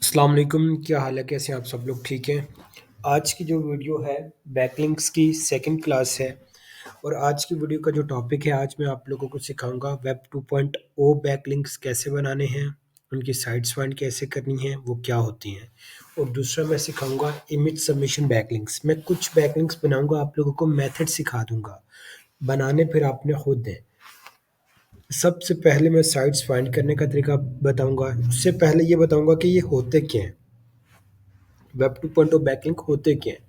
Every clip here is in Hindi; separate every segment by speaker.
Speaker 1: अस्सलाम वालेकुम, क्या हाल है? कैसे हैं आप सब लोग? ठीक हैं? आज की जो वीडियो है बैकलिंक्स की सेकंड क्लास है। और आज की वीडियो का जो टॉपिक है, आज मैं आप लोगों को सिखाऊंगा वेब 2.0 बैकलिंक्स कैसे बनाने हैं, उनकी साइट्स फाइंड कैसे करनी है, वो क्या होती हैं। और दूसरा मैं सिखाऊंगा इमेज सबमिशन बैकलिंक्स। मैं कुछ बैकलिंक्स बनाऊंगा, आप लोगों को मेथड सिखा दूंगा बनाने, फिर आपने खुद दें। सबसे पहले मैं साइट्स फाइंड करने का तरीका बताऊंगा। उससे पहले ये बताऊंगा कि ये होते क्या हैं, वेब 2.0 बैकलिंक होते क्या हैं।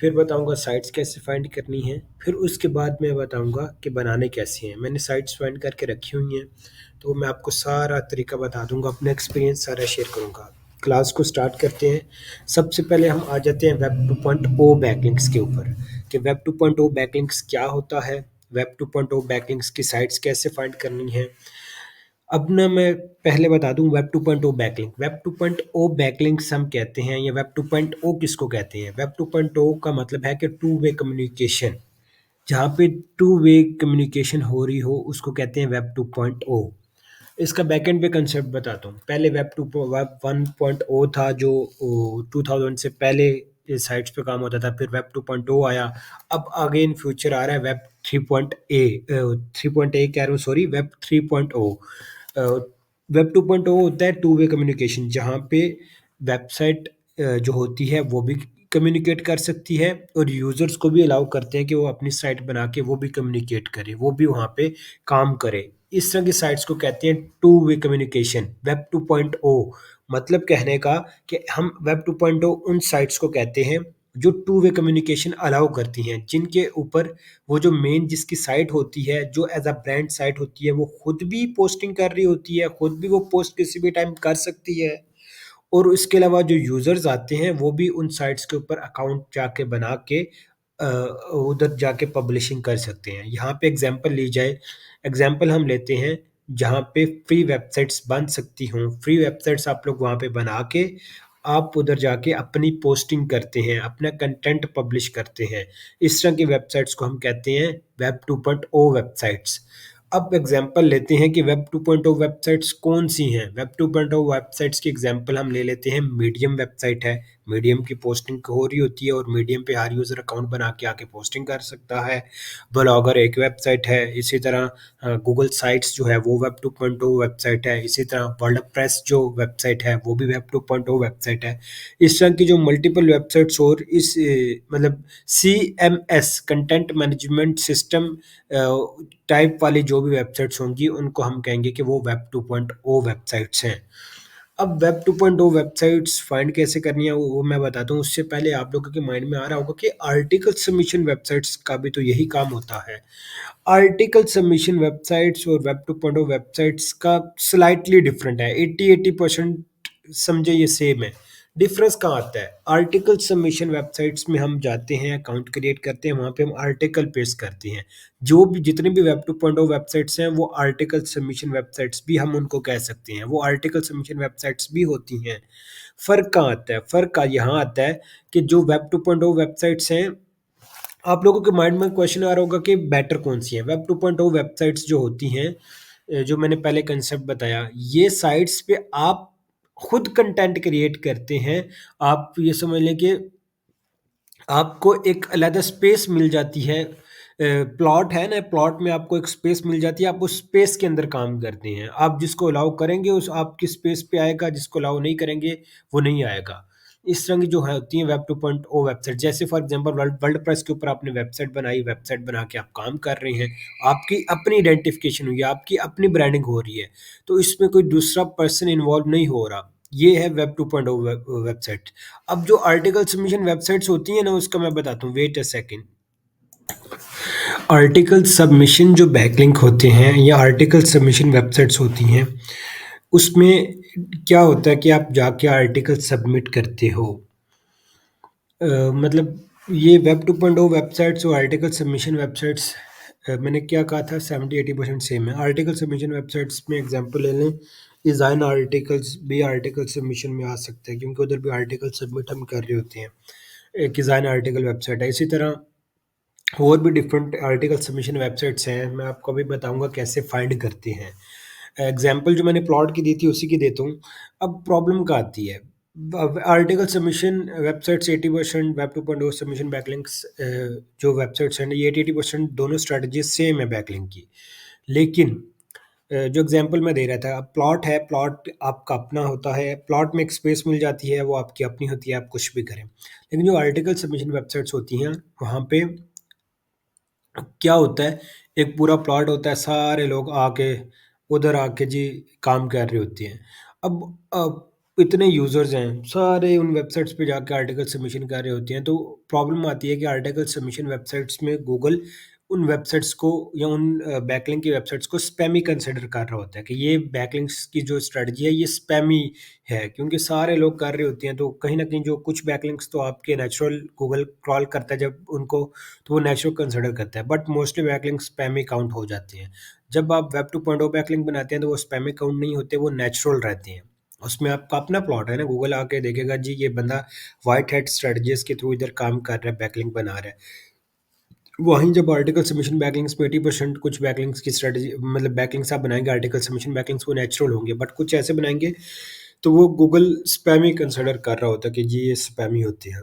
Speaker 1: फिर बताऊंगा साइट्स कैसे फाइंड करनी है। फिर उसके बाद मैं बताऊंगा कि बनाने कैसे हैं। मैंने साइट्स फाइंड करके रखी हुई हैं, तो मैं आपको सारा तरीका बता दूंगा, अपना एक्सपीरियंस सारा शेयर करूंगा। क्लास को स्टार्ट करते हैं। सबसे पहले हम आ जाते हैं वेब 2.0 बैकलिंक्स के ऊपर, कि वेब 2.0 बैकलिंक्स क्या होता है, वेब 2.0 बैकलिंक्स की साइट्स कैसे फाइंड करनी है। अब ना मैं पहले बता दूं वेब 2.0 बैकलिंक। वेब 2.0 बैकलिंक्स हम कहते हैं, या वेब 2.0 किसको कहते हैं? वेब 2.0 का मतलब है कि टू वे कम्युनिकेशन। जहाँ पे टू वे कम्युनिकेशन हो रही हो उसको कहते हैं वेब 2.0। इसका बैकएंड पे कंसेप्ट बताता हूँ। पहले वेब 1.0 था, जो 2000 से पहले साइट्स पे काम होता था। फिर वेब 2.0 आया। अब आगे इन फ्यूचर आ रहा है वेब 3.ए कह रहा हूँ, सॉरी, वेब 3.0। वेब 2.0 होता है टू वे कम्युनिकेशन, जहाँ पे वेबसाइट जो होती है वो भी कम्युनिकेट कर सकती है, और यूजर्स को भी अलाउ करते हैं कि वो अपनी साइट बना के वो भी कम्युनिकेट करे, वो भी वहाँ पे काम करे। इस तरह की साइट्स को कहते हैं टू वे कम्युनिकेशन। वेब 2.0 मतलब कहने का कि हम वेब 2.0 उन साइट्स को कहते हैं जो टू वे कम्युनिकेशन अलाउ करती हैं, जिनके ऊपर वो जो मेन जिसकी साइट होती है, जो एज अ ब्रांड साइट होती है, वो खुद भी पोस्टिंग कर रही होती है, खुद भी वो पोस्ट किसी भी टाइम कर सकती है। और इसके अलावा जो यूज़र्स आते हैं वो भी उन साइट्स के ऊपर अकाउंट जाके बना के उधर जाके पब्लिशिंग कर सकते हैं। यहाँ पे एग्जांपल ली जाए, एग्जांपल हम लेते हैं जहाँ पे फ्री वेबसाइट्स बन सकती हों। फ्री वेबसाइट्स आप लोग वहाँ पे बना के आप उधर जाके अपनी पोस्टिंग करते हैं, अपना कंटेंट पब्लिश करते हैं। इस तरह की वेबसाइट्स को हम कहते हैं वेब 2.0 वेबसाइट्स। अब एग्जांपल लेते हैं कि वेब 2.0 वेबसाइट्स कौन सी हैं। वेब 2.0 वेबसाइट्स की एग्जांपल हम ले लेते हैं। मीडियम वेबसाइट है, मीडियम की पोस्टिंग हो रही होती है, और मीडियम पे हर यूज़र अकाउंट बना के आके पोस्टिंग कर सकता है। ब्लॉगर एक वेबसाइट है। इसी तरह गूगल साइट्स जो है वो वेब 2.0 वेबसाइट है। इसी तरह वर्डप्रेस जो वेबसाइट है वो भी वेब 2.0 वेबसाइट है। इस तरह की जो मल्टीपल वेबसाइट्स, और इस मतलब CMS content management system type वाली जो भी वेबसाइट्स होंगी, उनको हम कहेंगे कि वो वेब 2.0 वेबसाइट्स हैं। अब वेब 2.0 वेबसाइट्स फाइंड कैसे करनी है वो मैं बताता हूँ। उससे पहले आप लोगों के माइंड में आ रहा होगा कि आर्टिकल सबमिशन वेबसाइट्स का भी तो यही काम होता है। आर्टिकल सबमिशन वेबसाइट्स और वेब 2.0 वेबसाइट्स का स्लाइटली डिफरेंट है। 80% समझे ये सेम है। डिफरेंस कहाँ आता है? आर्टिकल सबमिशन वेबसाइट्स में हम जाते हैं, अकाउंट क्रिएट करते हैं, वहाँ पे हम आर्टिकल पेस्ट करते हैं। जो भी जितने भी वेब 2.0 वेबसाइट्स हैं वो आर्टिकल सबमिशन वेबसाइट्स भी हम उनको कह सकते हैं, वो आर्टिकल सबमिशन वेबसाइट्स भी होती हैं। फ़र्क कहाँ आता है? फ़र्क का यहाँ आता है कि जो वेब 2.0 वेबसाइट्स हैं, आप लोगों के माइंड में क्वेश्चन आ रहा होगा कि बेटर कौन सी है। वेब 2.0 वेबसाइट्स जो होती हैं, जो मैंने पहले कंसेप्ट बताया, ये साइट्स पे आप खुद कंटेंट क्रिएट करते हैं। आप ये समझ लें कि आपको एक अलग स्पेस मिल जाती है। प्लॉट है ना, प्लॉट में आपको एक स्पेस मिल जाती है, आप उस स्पेस के अंदर काम करते हैं। आप जिसको अलाउ करेंगे उस आपकी स्पेस पे आएगा, जिसको अलाउ नहीं करेंगे वो नहीं आएगा। इस तरह की जो है होती है वेब 2.0 वेबसाइट। जैसे फॉर एग्जांपल वर्ल्ड प्रेस के ऊपर आपने वेबसाइट बनाई, वेबसाइट बना के आप काम कर रहे हैं, आपकी अपनी आइडेंटिफिकेशन हुई है, आपकी अपनी ब्रांडिंग हो रही है, तो इसमें कोई दूसरा पर्सन इन्वॉल्व नहीं हो रहा। ये है वेब 2.0 वेबसाइट। अब जो आर्टिकल सबमिशन वेबसाइट्स होती हैं ना, उसका मैं बताता हूँ, wait a second. Article submission जो बैकलिंक होते हैं या आर्टिकल सबमिशन वेबसाइट्स होती हैं, उसमें क्या होता है कि आप जाके आर्टिकल सबमिट करते हो। मतलब ये वेब 2.0 वेबसाइट्स और आर्टिकल सबमिशन वेबसाइट्स, मैंने क्या कहा था, 70-80% सेम है। आर्टिकल सबमिशन वेबसाइट्स में एग्जांपल ले लें, डिज़ाइन आर्टिकल्स भी आर्टिकल सबमिशन में आ सकते हैं, क्योंकि उधर भी आर्टिकल सबमिट हम कर रहे होते हैं। एक डिज़ाइन आर्टिकल वेबसाइट है। इसी तरह और भी डिफरेंट आर्टिकल सबमिशन वेबसाइट्स हैं, मैं आपको अभी बताऊंगा कैसे फाइंड करते हैं। एग्जांपल जो मैंने प्लॉट की दी थी उसी की देता हूँ। अब प्रॉब्लम क्या आती है? Article submission websites 80%, web 2.0 submission backlinks, जो वेबसाइट्स हैं ये 80% दोनों स्ट्रेटजी सेम है बैकलिंक की। लेकिन जो एग्जांपल मैं दे रहा था, अब प्लॉट है, प्लॉट आपका अपना होता है, प्लॉट में एक स्पेस मिल जाती है, वो आपकी अपनी होती है, आप कुछ भी करें। लेकिन जो आर्टिकल सबमिशन वेबसाइट्स होती हैं वहाँ पे क्या होता है, एक पूरा प्लॉट होता है, सारे लोग आके उधर आके जी काम कर रहे होते हैं। अब इतने यूज़र्स हैं, सारे उन वेबसाइट्स पे जाके आर्टिकल सबमिशन कर रहे होते हैं, तो प्रॉब्लम आती है कि आर्टिकल सबमिशन वेबसाइट्स में गूगल उन वेबसाइट्स को या उन बैकलिंक की वेबसाइट्स को स्पैमी कंसिडर कर रहा होता है कि ये बैकलिंक्स की जो स्ट्रेटजी है ये स्पैमी है, क्योंकि सारे लोग कर रहे होते हैं, तो कहीं न कहीं जो कुछ बैकलिंक्स तो आपके नेचुरल गूगल क्रॉल करता है जब उनको, तो वो नेचुरल कंसिडर करता है, but mostly backlink spammy count हो जाते हैं। जब आप वेब 2.0 बैकलिंक बनाते हैं तो वो स्पैमी काउंट नहीं होते, वो नेचुरल रहते हैं। उसमें आपका अपना प्लॉट है ना, गूगल आके देखेगा जी ये बंदा व्हाइट हैट स्ट्रेटजीज के थ्रू इधर काम कर रहा है, बैकलिंक बना रहा है। वहीं जब आर्टिकल सबमिशन बैकलिंक्स में 80% कुछ बैकलिंक्स की स्ट्रेटजी, मतलब बैकलिंक्स आप बनाएंगे आर्टिकल सबमिशन बैकलिंक्स, वो नेचुरल होंगे, बट कुछ ऐसे बनाएंगे तो वो गूगल स्पैमी कंसिडर कर रहा होता है कि जी ये स्पैमी होते हैं।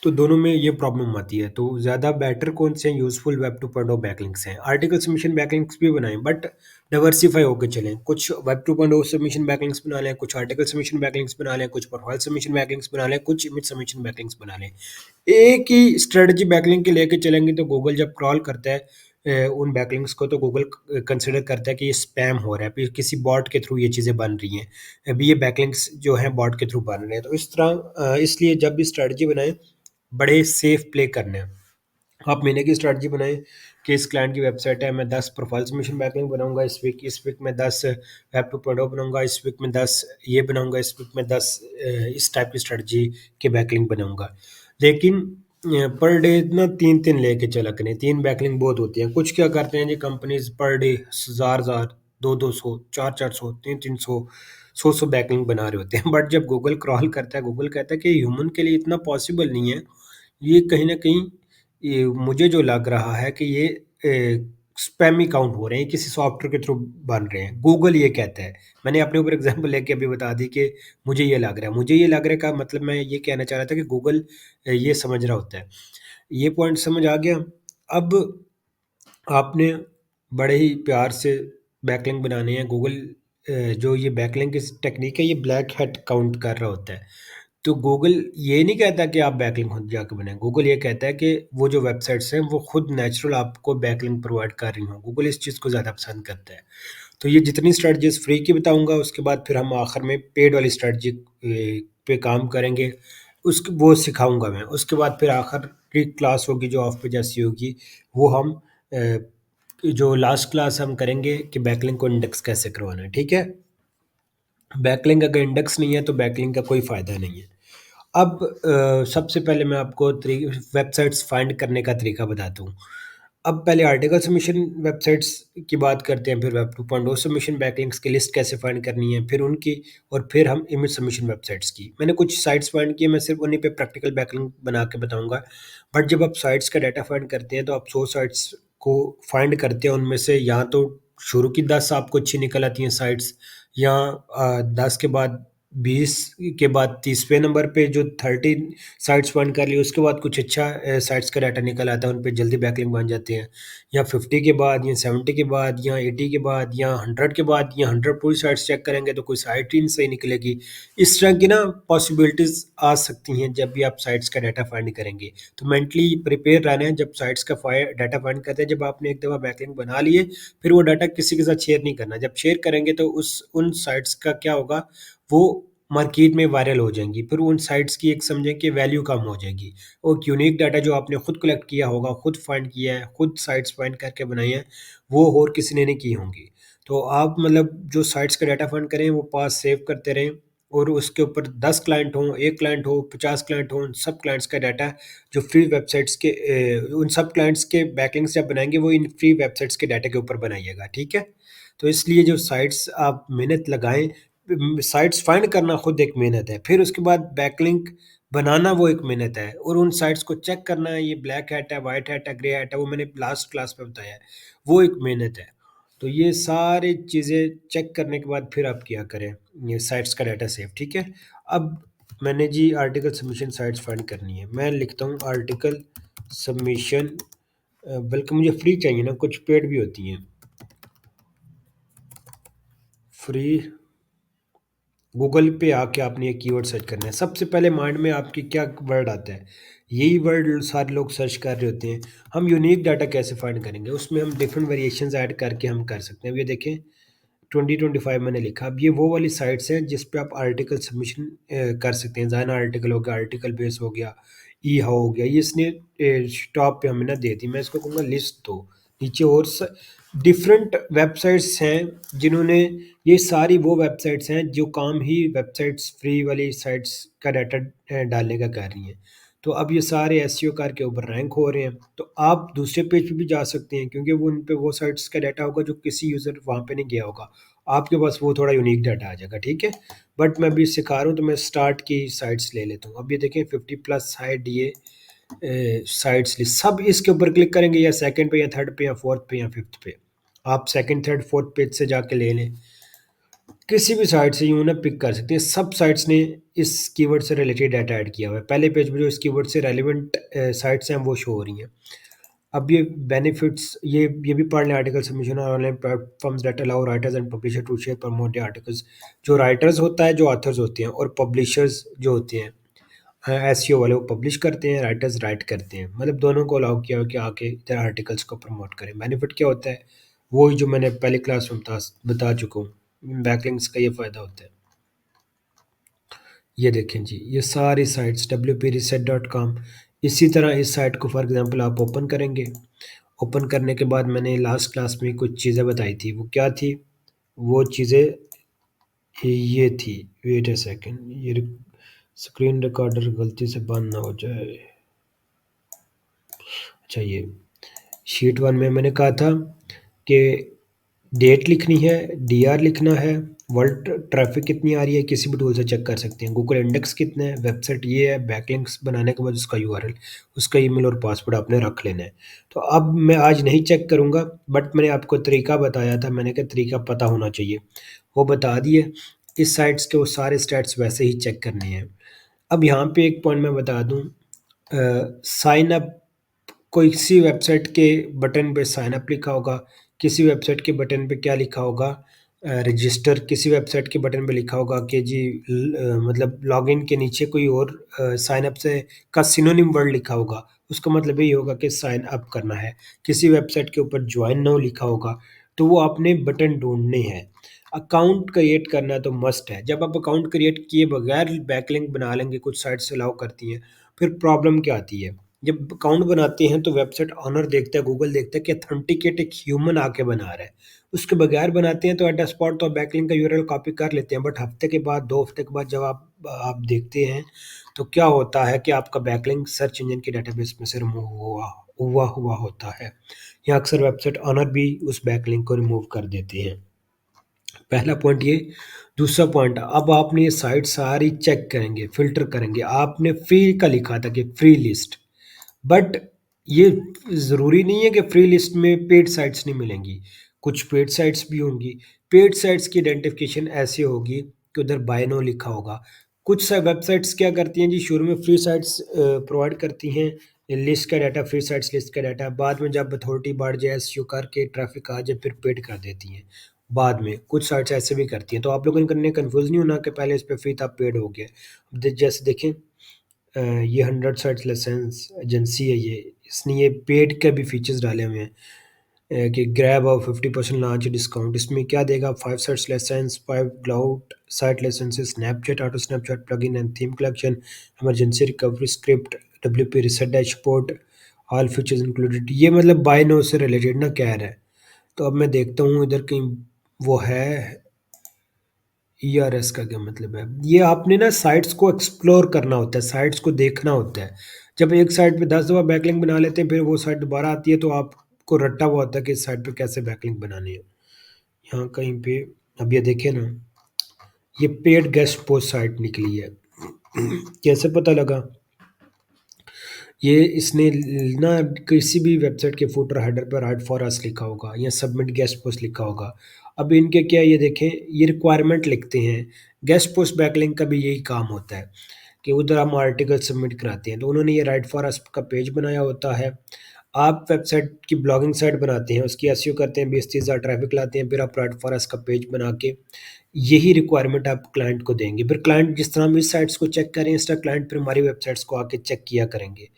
Speaker 1: तो दोनों में ये प्रॉब्लम आती है, तो ज़्यादा बेटर कौन से यूज़फुल वेब 2.0 बैकलिंक्स हैं। आर्टिकल सबमिशन बैकलिंक्स भी बनाएं, बट डाइवर्सिफाई होकर चलें, कुछ वेब 2.0 सबमिशन बैकलिंक्स बना लें, कुछ आर्टिकल सबमिशन बैकलिंक्स बना लें, कुछ प्रोफाइल सबमिशन बैकलिंक्स बना लें, कुछ इमेज सबमिशन बैकलिंक्स बना लें। एक ही स्ट्रेटजी बैकलिंक के लेके चलेंगे तो गूगल जब क्रॉल करता है उन बैकलिंक्स को, तो गूगल कंसिडर करता है कि ये स्पैम हो रहा है, फिर किसी बॉट के थ्रू ये चीज़ें बन रही हैं, अभी ये बैकलिंक्स जो हैं बॉट के थ्रू बन रहे हैं। तो इस तरह इसलिए जब भी स्ट्रेटजी बनाएं, बड़े सेफ प्ले करने हैं। आप महीने की स्ट्रैटेजी बनाएं कि इस क्लाइंट की वेबसाइट है, मैं 10 प्रोफाइल सबमिशन बैकलिंक बनाऊंगा इस वीक में 10 वेब 2.0 बनाऊंगा, इस वीक में 10 ये बनाऊंगा, इस वीक में 10 इस टाइप की स्ट्रैटेजी के बैकलिंक बनाऊंगा। लेकिन पर डे ना तीन तीन लेके चला करें, तीन बैकलिंक बहुत होती हैं। कुछ क्या करते हैं जी कंपनीज, पर डे हजार हजार, दो दो सौ, चार चार सौ, तीन तीन सौ, सौ सौ बैकलिंक बना रहे होते हैं, बट जब गूगल क्रॉल करता है, गूगल कहता है कि ह्यूमन के लिए इतना पॉसिबल नहीं है, ये कहीं ना कहीं ये मुझे जो लग रहा है कि ये स्पैमी काउंट हो रहे हैं, किसी सॉफ्टवेयर के थ्रू बन रहे हैं, गूगल ये कहता है। मैंने अपने ऊपर एग्जांपल लेके अभी बता दी कि मुझे ये लग रहा है, मुझे ये लग रहा है का मतलब मैं ये कहना चाह रहा था कि गूगल ये समझ रहा होता है। ये पॉइंट समझ आ गया। अब आपने बड़े ही प्यार से बैकलिंक बनाने हैं, गूगल जो ये बैकलिंक इस टेक्निक है ये ब्लैक हैट काउंट कर रहा होता है। तो गूगल ये नहीं कहता कि आप बैकलिंक खुद जाके बनाएं, गूगल ये कहता है कि वो जो वेबसाइट्स हैं वो खुद नेचुरल आपको बैकलिंक प्रोवाइड कर रही हों, गूगल इस चीज़ को ज़्यादा पसंद करता है। तो ये जितनी स्ट्रेटजीज फ्री की बताऊंगा, उसके बाद फिर हम आखिर में पेड वाली स्ट्रेटजी पे काम करेंगे, उस वो सिखाऊंगा मैं। उसके बाद फिर आखिर की क्लास होगी जो ऑफ पे जैसी होगी, वो हम जो लास्ट क्लास हम करेंगे कि बैकलिंक को इंडेक्स कैसे करवाना है, ठीक है। बैकलिंक अगर इंडेक्स नहीं है तो बैकलिंक का कोई फ़ायदा नहीं है। अब सबसे पहले मैं आपको वेबसाइट्स फाइंड करने का तरीका बताता हूँ। अब पहले आर्टिकल सबमिशन वेबसाइट्स की बात करते हैं, फिर वेब 2.0 सबमिशन बैकलिंक्स की लिस्ट कैसे फाइंड करनी है, फिर उनकी, और फिर हम इमेज सबमिशन वेबसाइट्स की। मैंने कुछ साइट्स फाइंड किए, मैं सिर्फ उन्हीं पे प्रैक्टिकल बैकलिंक बना के बताऊंगा। बट जब आप साइट्स का डाटा फाइंड करते हैं तो आप 100 साइट्स को फाइंड करते हैं, उनमें से या तो शुरू की 10 आपको अच्छी निकल आती हैं साइट्स, या 10 के बाद 20 के बाद 30वें नंबर पे जो 30 साइट्स फाइंड कर ली, उसके बाद कुछ अच्छा साइट्स का डाटा निकल आता है, उन पे जल्दी बैकलिंक बन जाते हैं। या 50 के बाद, या 70 के बाद, या 80 के बाद, या 100 के बाद, या 100 पूरी साइट्स चेक करेंगे तो कोई साइट ही नहीं सही निकलेगी। इस तरह की ना पॉसिबिलिटीज़ आ सकती हैं जब भी आप साइट्स का डाटा फाइंड करेंगे। तो मेंटली प्रिपेयर रहना है जब साइट्स का डाटा फाइंड करते हैं। जब आपने एक दफ़ा बैकलिंक बना लिए, फिर वो डाटा किसी के साथ शेयर नहीं करना। जब शेयर करेंगे तो उस उन साइट्स का क्या होगा, वो मार्केट में वायरल हो जाएँगी। फिर उन साइट्स की एक समझें कि वैल्यू कम हो जाएगी। और यूनिक डाटा जो आपने खुद कलेक्ट किया होगा, खुद फाइंड किया है, खुद साइट्स फाइंड करके बनाई हैं, वो और किसी ने नहीं की होंगी। तो आप मतलब जो साइट्स का डाटा फाइंड करें वो पास सेव करते रहें, और उसके ऊपर 10 क्लाइंट हों, 1 क्लाइंट हो, 50 क्लाइंट हों, उन सब क्लाइंट्स का डाटा जो फ्री वेबसाइट्स के उन सब क्लाइंट्स के बैकलिंक्स जब बनाएँगे वो इन फ्री वेबसाइट्स के डाटा के ऊपर बनाइएगा, ठीक है? तो इसलिए जो साइट्स आप मेहनत लगाएँ, साइट्स फाइंड करना खुद एक मेहनत है, फिर उसके बाद बैकलिंक बनाना वो एक मेहनत है, और उन साइट्स को चेक करना, ये ब्लैक हैट है, व्हाइट हैट है, ग्रे हैट है, वो मैंने लास्ट क्लास में बताया है, वो एक मेहनत है। तो ये सारी चीज़ें चेक करने के बाद फिर आप क्या करें, ये साइट्स का डाटा सेव, ठीक है। अब मैंने जी आर्टिकल सबमिशन साइट्स फाइंड करनी है। मैं लिखता हूँ आर्टिकल सबमिशन, बल्कि मुझे फ्री चाहिए ना, कुछ पेड भी होती हैं। फ्री, गूगल पे आके आपने ये कीवर्ड सर्च करना है। सबसे पहले माइंड में आपके क्या वर्ड आता है, यही वर्ड सारे लोग सर्च कर रहे होते हैं। हम यूनिक डाटा कैसे फाइंड करेंगे, उसमें हम डिफरेंट वेरिएशंस ऐड करके हम कर सकते हैं। अब ये देखें 2025 मैंने लिखा। अब ये वो वाली साइट्स हैं जिस पे आप आर्टिकल सबमिशन कर सकते हैं। ज़ायना आर्टिकल हो गया, आर्टिकल बेस हो गया, ई हाउ हो गया। ये इसने टॉप पे हमें ना दे दी। मैं इसको कहूँगा लिस्ट दो। नीचे और डिफरेंट वेबसाइट्स हैं जिन्होंने, ये सारी वो वेबसाइट्स हैं जो काम ही वेबसाइट्स फ्री वाली साइट्स का डाटा डालने का कर रही हैं। तो अब ये सारे एसईओ करके ऊपर रैंक हो रहे हैं। तो आप दूसरे पेज पे भी जा सकते हैं, क्योंकि वो उन पे वो साइट्स का डाटा होगा जो किसी यूज़र वहाँ पे नहीं गया होगा। आपके पास वो थोड़ा यूनिक डाटा आ जाएगा, ठीक है। बट मैं अभी सिखा रहा हूँ तो मैं स्टार्ट की साइट्स ले लेता हूँ। अब ये देखें 50+ साइट, ये साइट्स लिस्ट सब इसके ऊपर क्लिक करेंगे, या सेकंड पे या थर्ड पे या फोर्थ पे या फिफ्थ पे। आप सेकंड थर्ड फोर्थ पेज से जाके ले लें, किसी भी साइट से यूँ ना पिक कर सकते हैं। सब साइट्स ने इस कीवर्ड से रिलेटेड डाटा ऐड किया हुआ है। पहले पेज में जो इस कीवर्ड से रेलिवेंट साइट्स हैं वो शो हो रही हैं। अब ये बेनिफिट्स, ये भी पढ़ लें। आर्टिकल सबमिशन और online platforms that allow writers and publisher to share promote articles. जो राइटर्स होता है, जो ऑथर्स होते हैं, और पब्लिशर्स जो होते हैं एसईओ वाले, वो पब्लिश करते हैं, राइटर्स राइट करते हैं। मतलब दोनों को अलाउ किया हो कि आके इधर आर्टिकल्स को प्रमोट करें। बेनिफिट क्या होता है, वही जो मैंने पहले क्लास में बता चुका हूँ। बैकलिंक्स का ये फ़ायदा होता है। ये देखें जी, ये सारी साइट्स wpreset.com। इसी तरह इस साइट को फॉर एग्जांपल आप ओपन करेंगे। ओपन करने के बाद मैंने लास्ट क्लास में कुछ चीज़ें बताई थी, वो क्या थी? वो चीज़ें ये थी। वेट अ सेकंड, ये स्क्रीन रिकॉर्डर गलती से बंद ना हो जाए। अच्छा, ये शीट वन में मैंने कहा था कि डेट लिखनी है, डीआर लिखना है, वर्ल्ड ट्रैफिक कितनी आ रही है, किसी भी टूल से चेक कर सकते हैं। गूगल इंडेक्स कितना है, वेबसाइट ये है, बैकलिंक्स बनाने के बाद उसका यूआरएल, उसका ईमेल और पासवर्ड आपने रख लेना है। तो अब मैं आज नहीं चेक करूँगा, बट मैंने आपको तरीका बताया था, मैंने कहा तरीका पता होना चाहिए, वो बता दिए। इस साइट्स के वो सारे स्टैट्स वैसे ही चेक करने हैं। अब यहाँ पे एक पॉइंट मैं बता दूँ, साइन अप, कोई किसी वेबसाइट के बटन पे साइन अप लिखा होगा, किसी वेबसाइट के बटन पे क्या लिखा होगा, रजिस्टर। किसी वेबसाइट के बटन पे लिखा होगा कि जी मतलब लॉगिन के नीचे कोई और साइन अप से का सिनोनिम वर्ड लिखा होगा, उसका मतलब यही होगा कि साइन अप करना है। किसी वेबसाइट के ऊपर ज्वाइन नाउ लिखा होगा, तो वो आपने बटन ढूंढने हैं। अकाउंट क्रिएट करना तो मस्ट है। जब आप अकाउंट क्रिएट किए बगैर बैकलिंक बना लेंगे, कुछ साइट्स अलाउ करती हैं, फिर प्रॉब्लम क्या आती है? जब अकाउंट बनाते हैं तो वेबसाइट ऑनर देखता है, गूगल देखता है कि अथेंटिकेट एक ह्यूमन आके बना रहा है। उसके बगैर बनाते हैं तो एट अ स्पॉट तो बैकलिंक का यूआरएल कॉपी कर लेते हैं, बट हफ्ते के बाद, 2 हफ्ते के बाद जब आप देखते हैं तो क्या होता है कि आपका बैकलिंक सर्च इंजन के डेटाबेस में से रिमूव हुआ होता है, या अक्सर वेबसाइट ऑनर भी उस बैकलिंक को रिमूव कर देते हैं। पहला पॉइंट ये। दूसरा पॉइंट, अब आपने ये साइट सारी चेक करेंगे, फिल्टर करेंगे। आपने फ्री का लिखा था कि फ्री लिस्ट, बट ये ज़रूरी नहीं है कि फ्री लिस्ट में पेड साइट्स नहीं मिलेंगी, कुछ पेड साइट्स भी होंगी। पेड साइट्स की आइडेंटिफिकेशन ऐसे होगी कि उधर बाय नो लिखा होगा। कुछ वेबसाइट्स क्या करती हैं जी, शुरू में फ्री साइट्स प्रोवाइड करती हैं, लिस्ट का डाटा, फ्री साइट्स लिस्ट का डाटा। बाद में जब अथॉरिटी बढ़ जाए, एसईओ करके ट्रैफिक आ जाए, फिर पेड कर देती हैं। बाद में कुछ साइट्स ऐसे भी करती हैं। तो आप लोगों ने कंफ्यूज नहीं होना कि पहले इस पे फ्री था, पेड हो गया। जैसे देखें, ये 100 साइट्स लाइसेंस एजेंसी है, ये इसने ये पेड के भी फीचर्स डाले हुए हैं, कि ग्रैब और 50% लॉन्च डिस्काउंट। इसमें क्या देगा? 5 sites licence, 5 cloud site licences, Snapchat auto, Snapchat plugin and theme collection, emergency recovery script, WP reset dashboard, all features included. ये मतलब बाय नो से रिलेटेड ना कह रहा है। तो अब मैं देखता हूँ इधर कहीं वो है। ईआरएस का क्या मतलब है? ये आपने ना साइट्स को एक्सप्लोर करना होता है, साइट्स को देखना होता है। जब एक साइट पे 10 दफ़ा बैकलिंक बना लेते हैं, फिर वो साइट दोबारा आती है तो आपको रट्टा हुआ होता है कि इस साइट पे कैसे बैकलिंक बनानी है। यहाँ कहीं पे, अब ये देखें ना, ये पेड गेस्ट पोस्ट साइट निकली है। कैसे पता लगा? ये इसने ना किसी भी वेबसाइट के फुटर हेडर पर राइट फॉर अस लिखा होगा, या सबमिट गेस्ट पोस्ट लिखा होगा। अब इनके क्या, ये देखें, ये रिक्वायरमेंट लिखते हैं। गेस्ट पोस्ट बैकलिंक का भी यही काम होता है कि उधर हम आर्टिकल सबमिट कराते हैं, तो उन्होंने ये राइट फॉर अस का पेज बनाया होता है। आप वेबसाइट की ब्लॉगिंग साइट बनाते हैं, उसकी एसईओ करते हैं, 20-30 हज़ार ट्रैफिक लाते हैं, फिर आप राइट फॉर अस का पेज बना के यही रिक्वायरमेंट आप क्लाइंट को देंगे। फिर क्लाइंट जिस तरह हम इस साइट्स को चेक करें, इस तरह क्लाइंट फिर हमारी वेबसाइट्स को आके चेक किया करेंगे।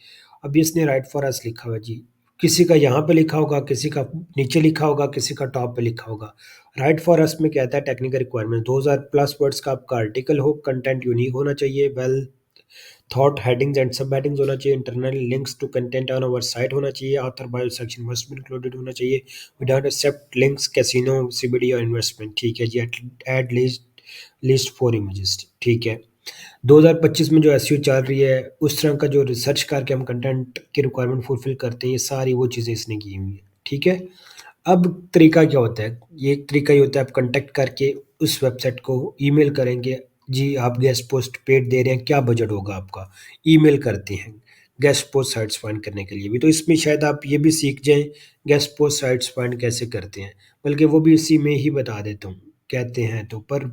Speaker 1: अब इसने राइट फॉर अस लिखा हुआ है जी, किसी का यहाँ पे लिखा होगा, किसी का नीचे लिखा होगा, किसी का टॉप पे लिखा होगा। राइट फॉर अस में कहता है टेक्निकल रिक्वायरमेंट 2000 प्लस वर्ड्स का आपका आर्टिकल हो, कंटेंट यूनिक होना चाहिए, well thought headings and sub headings होना चाहिए, internal links to content on our site होना चाहिए, author bio section must be included होना चाहिए, we don't accept links casino CBD और इन्वेस्टमेंट। ठीक है जी, एट लीस्ट 4 इमेजेस। ठीक है। 2025 में जो एसईओ चल रही है, उस तरह का जो रिसर्च करके हम कंटेंट की रिक्वायरमेंट फुलफिल करते हैं, ये सारी वो चीज़ें इसने की हुई है। ठीक है। अब तरीका क्या होता है? ये एक तरीका ये होता है, आप कॉन्टैक्ट करके उस वेबसाइट को ईमेल करेंगे, जी आप गेस्ट पोस्ट पेड दे रहे हैं, क्या बजट होगा आपका? ईमेल करते हैं गेस्ट पोस्ट साइट्स फाइंड करने के लिए भी। तो इसमें शायद आप ये भी सीख जाएँ गेस्ट पोस्ट साइट्स फाइंड कैसे करते हैं, बल्कि वो भी इसी में ही बता देता हूँ, कहते हैं तो। पर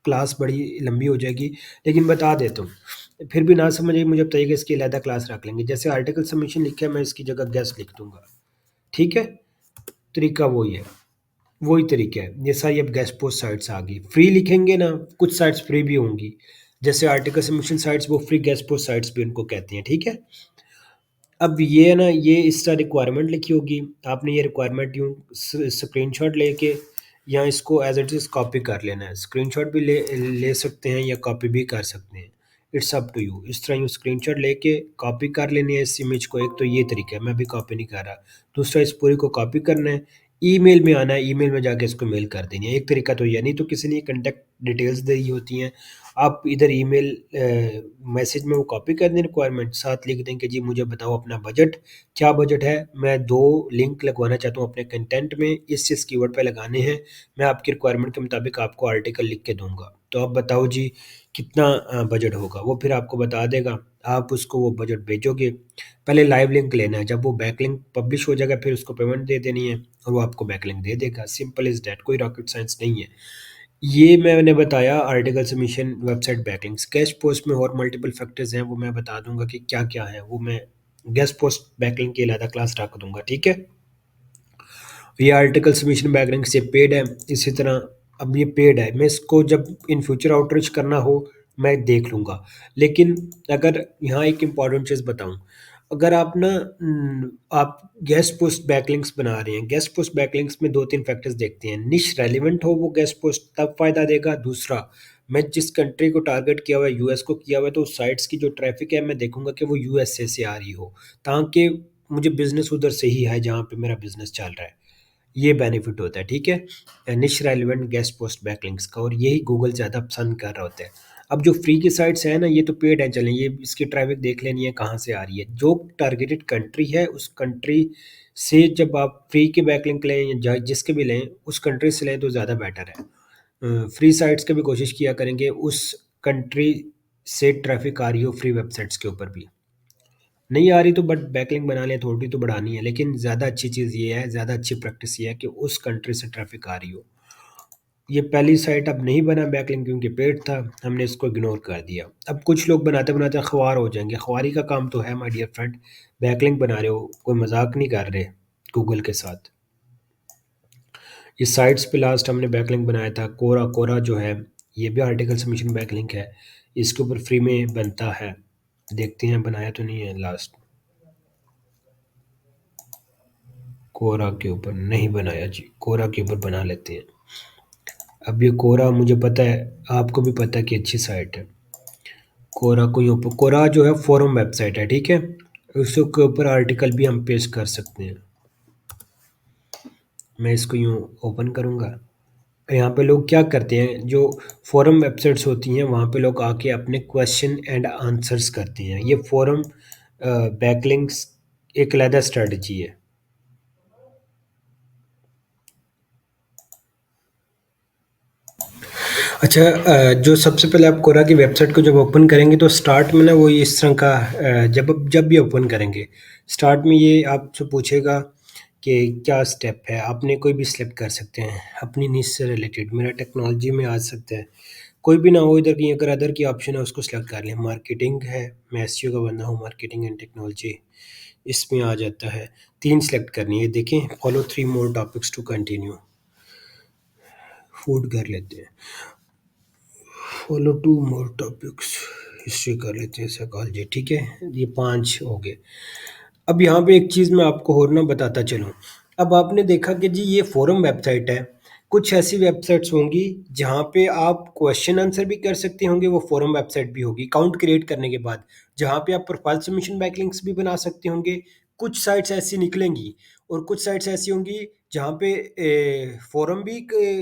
Speaker 1: क्लास बड़ी लंबी हो जाएगी, लेकिन बता देता हूँ। फिर भी ना समझ आई, मुझे बताइए कि इसकी अलहदा क्लास रख लेंगे। जैसे आर्टिकल सबमिशन लिखा है, मैं इसकी जगह गेस्ट लिख दूँगा। ठीक है? तरीका वही है। वही तरीका है। ये सारी अब गेस्ट पोस्ट साइट्स आ गई। फ्री लिखेंगे ना, कुछ साइट्स फ्री भी होंगी। जैसे आर्टिकल सबमिशन साइट्स, वो फ्री गेस्ट पोस्ट साइट्स भी उनको कहते हैं। ठीक है? अब ये है ना, ये इस तरह रिक्वायरमेंट लिखी होगी। आपने ये रिक्वायरमेंट यूँ स्क्रीनशॉट लेके या इसको एज़ इट इज़ कॉपी कर लेना है। स्क्रीनशॉट भी ले ले सकते हैं या कॉपी भी कर सकते हैं। It's up to you. इस तरह यूँ स्क्रीनशॉट लेके कॉपी कर लेनी है इस इमेज को। एक तो ये तरीका है, मैं अभी कॉपी नहीं कर रहा। दूसरा, इस पूरी को कॉपी करना है, ईमेल में आना है, ईमेल में जाके इसको मेल कर देनी है। एक तरीका तो ये, नहीं तो किसी ने कॉन्टैक्ट डिटेल्स दी होती हैं, आप इधर ईमेल मैसेज में वो कॉपी कर दें रिक्वायरमेंट, साथ लिख दें कि जी मुझे बताओ अपना बजट, क्या बजट है, मैं 2 लिंक लगवाना चाहता हूँ अपने कंटेंट में, इस कीवर्ड पे लगाने हैं, मैं आपकी रिक्वायरमेंट के मुताबिक आपको आर्टिकल लिख के दूँगा। तो आप बताओ जी कितना बजट होगा? वो फिर आपको बता देगा, आप उसको वो बजट भेजोगे। पहले लाइव लिंक लेना है, जब वो बैकलिंक पब्लिश हो जाएगा फिर उसको पेमेंट दे देनी है और वो आपको बैकलिंक दे देगा। सिंपल इज़ दैट, कोई रॉकेट साइंस नहीं है। ये मैंने बताया article submission, website backlinks. Guest post में और मल्टीपल फैक्टर्स हैं, वो मैं बता दूंगा कि क्या-क्या है, वो मैं गेस्ट पोस्ट बैकलिंक की अलग क्लास रख दूंगा। ठीक है? ये आर्टिकल सबमिशन बैकलिंक्स ये पेड है। इसी तरह अब ये पेड है, मैं इसको जब इन फ्यूचर आउटरीच करना हो मैं देख लूँगा। लेकिन अगर यहाँ एक इम्पॉर्टेंट चीज़ बताऊँ, अगर आप ना आप गेस्ट पोस्ट बैकलिंक्स बना रहे हैं, गेस्ट पोस्ट बैकलिंक्स में 2-3 फैक्टर्स देखते हैं। निश रेलेवेंट हो वो गेस्ट पोस्ट, तब फ़ायदा देगा। दूसरा, मैं जिस कंट्री को टारगेट किया हुआ है, यूएस को किया हुआ है, तो उस साइट्स की जो ट्रैफ़िक है मैं देखूँगा कि वो यूएसए से आ रही हो, ताकि मुझे बिज़नेस उधर से ही है जहाँ पे मेरा बिज़नेस चल रहा है। ये बेनिफिट होता है। ठीक है? निश रेलेवेंट गेस्ट पोस्ट बैकलिंक्स का, और यही गूगल ज़्यादा पसंद कर रहा होता है। अब जो फ्री की साइट्स हैं ना, ये तो पेड हैं, चलें ये इसकी ट्रैफ़िक देख लेनी है कहाँ से आ रही है। जो टारगेटेड कंट्री है, उस कंट्री से जब आप फ्री के बैकलिंक लें या जिसके भी लें, उस कंट्री से लें तो ज़्यादा बेटर है। फ्री साइट्स की भी कोशिश किया करेंगे उस कंट्री से ट्रैफ़िक आ रही हो फ्री वेबसाइट्स के ऊपर भी। नहीं आ रही तो बट बैकलिंक बना लें, थोड़ी तो बढ़ानी है, लेकिन ज़्यादा अच्छी चीज़ ये है, ज़्यादा अच्छी प्रैक्टिस ये है कि उस कंट्री से ट्रैफ़िक आ रही हो। ये पहली साइट अब नहीं बना बैकलिंक क्योंकि पेड था, हमने इसको इग्नोर कर दिया। अब कुछ लोग बनाते-बनाते ख्वार हो जाएँगे, ख्वारी का काम तो है माय डियर फ्रेंड, बैकलिंक बना रहे हो, कोई मज़ाक नहीं कर रहे गूगल के साथ। इस साइट्स पे लास्ट हमने बैकलिंक बनाया था, कोरा कोरा जो है, ये भी आर्टिकल सबमिशन बैकलिंक है, इसके ऊपर फ्री में बनता है। देखते हैं बनाया तो नहीं है लास्ट। कोरा के ऊपर नहीं बनाया जी, कोरा के ऊपर बना लेते हैं। अब ये कोरा मुझे पता है, आपको भी पता है कि अच्छी साइट है। कोरा को यूँ कोरा जो है फोरम वेबसाइट है, ठीक है? उसके ऊपर आर्टिकल भी हम पेस्ट कर सकते हैं। मैं इसको यूँ ओपन करूँगा। यहाँ पे लोग क्या करते हैं, जो फोरम वेबसाइट्स होती हैं वहाँ पे लोग आके अपने क्वेश्चन एंड आंसर्स करते हैं। ये फोरम बैकलिंक्स एक अलग स्ट्रेटजी है। अच्छा, जो सबसे पहले आप कोरा की वेबसाइट को जब ओपन करेंगे तो स्टार्ट में ना वो इस तरह का, जब भी ओपन करेंगे स्टार्ट में ये आपसे पूछेगा कि क्या स्टेप है। आपने कोई भी सिलेक्ट कर सकते हैं अपनी नीश से रिलेटेड, मेरा टेक्नोलॉजी में आ सकता है, कोई भी ना हो इधर कहीं, अगर अदर की ऑप्शन है उसको सेलेक्ट कर लें। मार्केटिंग है, मैं एसईओ का बंदा हूँ, मार्केटिंग एंड टेक्नोलॉजी इसमें आ जाता है। 3 सेलेक्ट करनी है, देखें follow 3 more topics to continue. Food कर लेते हैं, फॉलो 2 मोर टॉपिक्स, हिस्ट्री कर लेते हैं, साइकोलॉजी, ठीक है, ये 5 हो गए। अब यहाँ पे एक चीज़ मैं आपको और ना बताता चलूँ। अब आपने देखा कि जी ये फोरम वेबसाइट है। कुछ ऐसी वेबसाइट्स होंगी जहाँ पे आप क्वेश्चन आंसर भी कर सकते होंगे, वो फोरम वेबसाइट भी होगी अकाउंट क्रिएट करने के बाद, जहाँ पे आप प्रोफाइल सबमिशन बैकलिंक्स भी बना सकते होंगे। कुछ साइट्स ऐसी निकलेंगी और कुछ साइट्स ऐसी होंगी जहाँ पे फोरम भी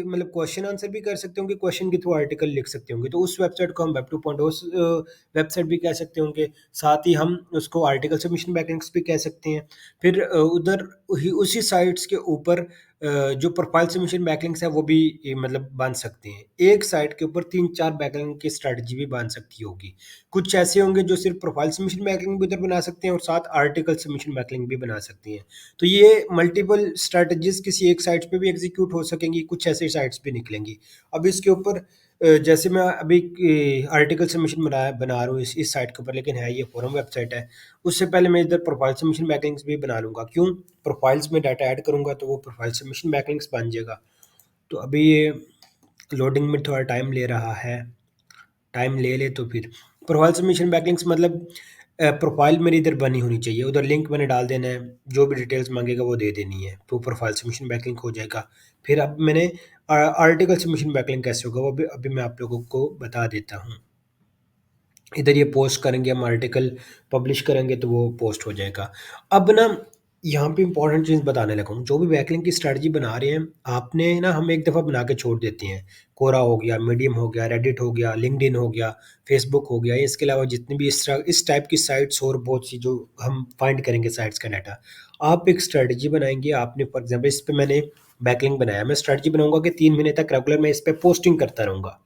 Speaker 1: मतलब क्वेश्चन आंसर भी कर सकते होंगे, क्वेश्चन के थ्रू आर्टिकल लिख सकते होंगे, तो उस वेबसाइट को हम वेब 2.0 वेबसाइट भी कह सकते होंगे। साथ ही हम उसको आर्टिकल सबमिशन बैकलिंक्स भी कह सकते हैं। फिर उधर ही उसी साइट्स के ऊपर जो प्रोफाइल सबमिशन बैकलिंक्स है वो भी मतलब बांध सकते हैं। एक साइट के ऊपर 3-4 बैकलिंक की स्ट्रैटेजी भी बांध सकती होगी। कुछ ऐसे होंगे जो सिर्फ प्रोफाइल सबमिशन बैकलिंक भी उधर बना सकते हैं और साथ आर्टिकल सबमिशन बैकलिंक भी बना सकती हैं। तो ये मल्टीपल स्ट्रैटेजीज किसी एक साइट पे भी एग्जीक्यूट हो सकेंगी, कुछ ऐसी साइट्स भी निकलेंगी। अब इसके ऊपर जैसे मैं अभी आर्टिकल सबमिशन बना रहा हूँ इस साइट के ऊपर, लेकिन है ये फोरम वेबसाइट है। उससे पहले मैं इधर प्रोफाइल सबमिशन बैकलिंक्स भी बना लूँगा। क्यों? प्रोफाइल्स में डाटा ऐड करूँगा तो वो प्रोफाइल सबमिशन बैकलिंक्स बन जाएगा। तो अभी ये लोडिंग में थोड़ा टाइम ले रहा है, टाइम ले ले तो फिर प्रोफाइल सबमिशन बैकलिंक्स मतलब प्रोफाइल मेरी इधर बनी होनी चाहिए, उधर लिंक मैंने डाल देना है, जो भी डिटेल्स मांगेगा वो दे देनी है, तो प्रोफाइल सबमिशन बैकलिंक हो जाएगा। फिर अब मैंने आर्टिकल सबमिशन बैकलिंक कैसे होगा वो भी अभी मैं आप लोगों को बता देता हूँ। इधर ये पोस्ट करेंगे, हम आर्टिकल पब्लिश करेंगे तो वो पोस्ट हो जाएगा। अब ना यहाँ पे इंपॉर्टेंट चीज़ बताने लगा हूँ, जो भी बैकलिंक की स्ट्रैटेजी बना रहे हैं आपने ना, हम एक दफ़ा बना के छोड़ देते हैं। कोरा हो गया, मीडियम हो गया, रेडिट हो गया, लिंक्डइन हो गया, फेसबुक हो गया, इसके अलावा जितनी भी इस टाइप की साइट्स और बहुत सी जो हम फाइंड करेंगे साइट्स का डाटा। आप एक स्ट्रैटेजी बनाएंगे, आपने फॉर एग्जाम्पल इस पे मैंने बैकलिंक बनाया, मैं स्ट्रैटेजी बनाऊंगा कि 3 महीने तक रेगुलर मैं इस पे पोस्टिंग करता रहूंगा।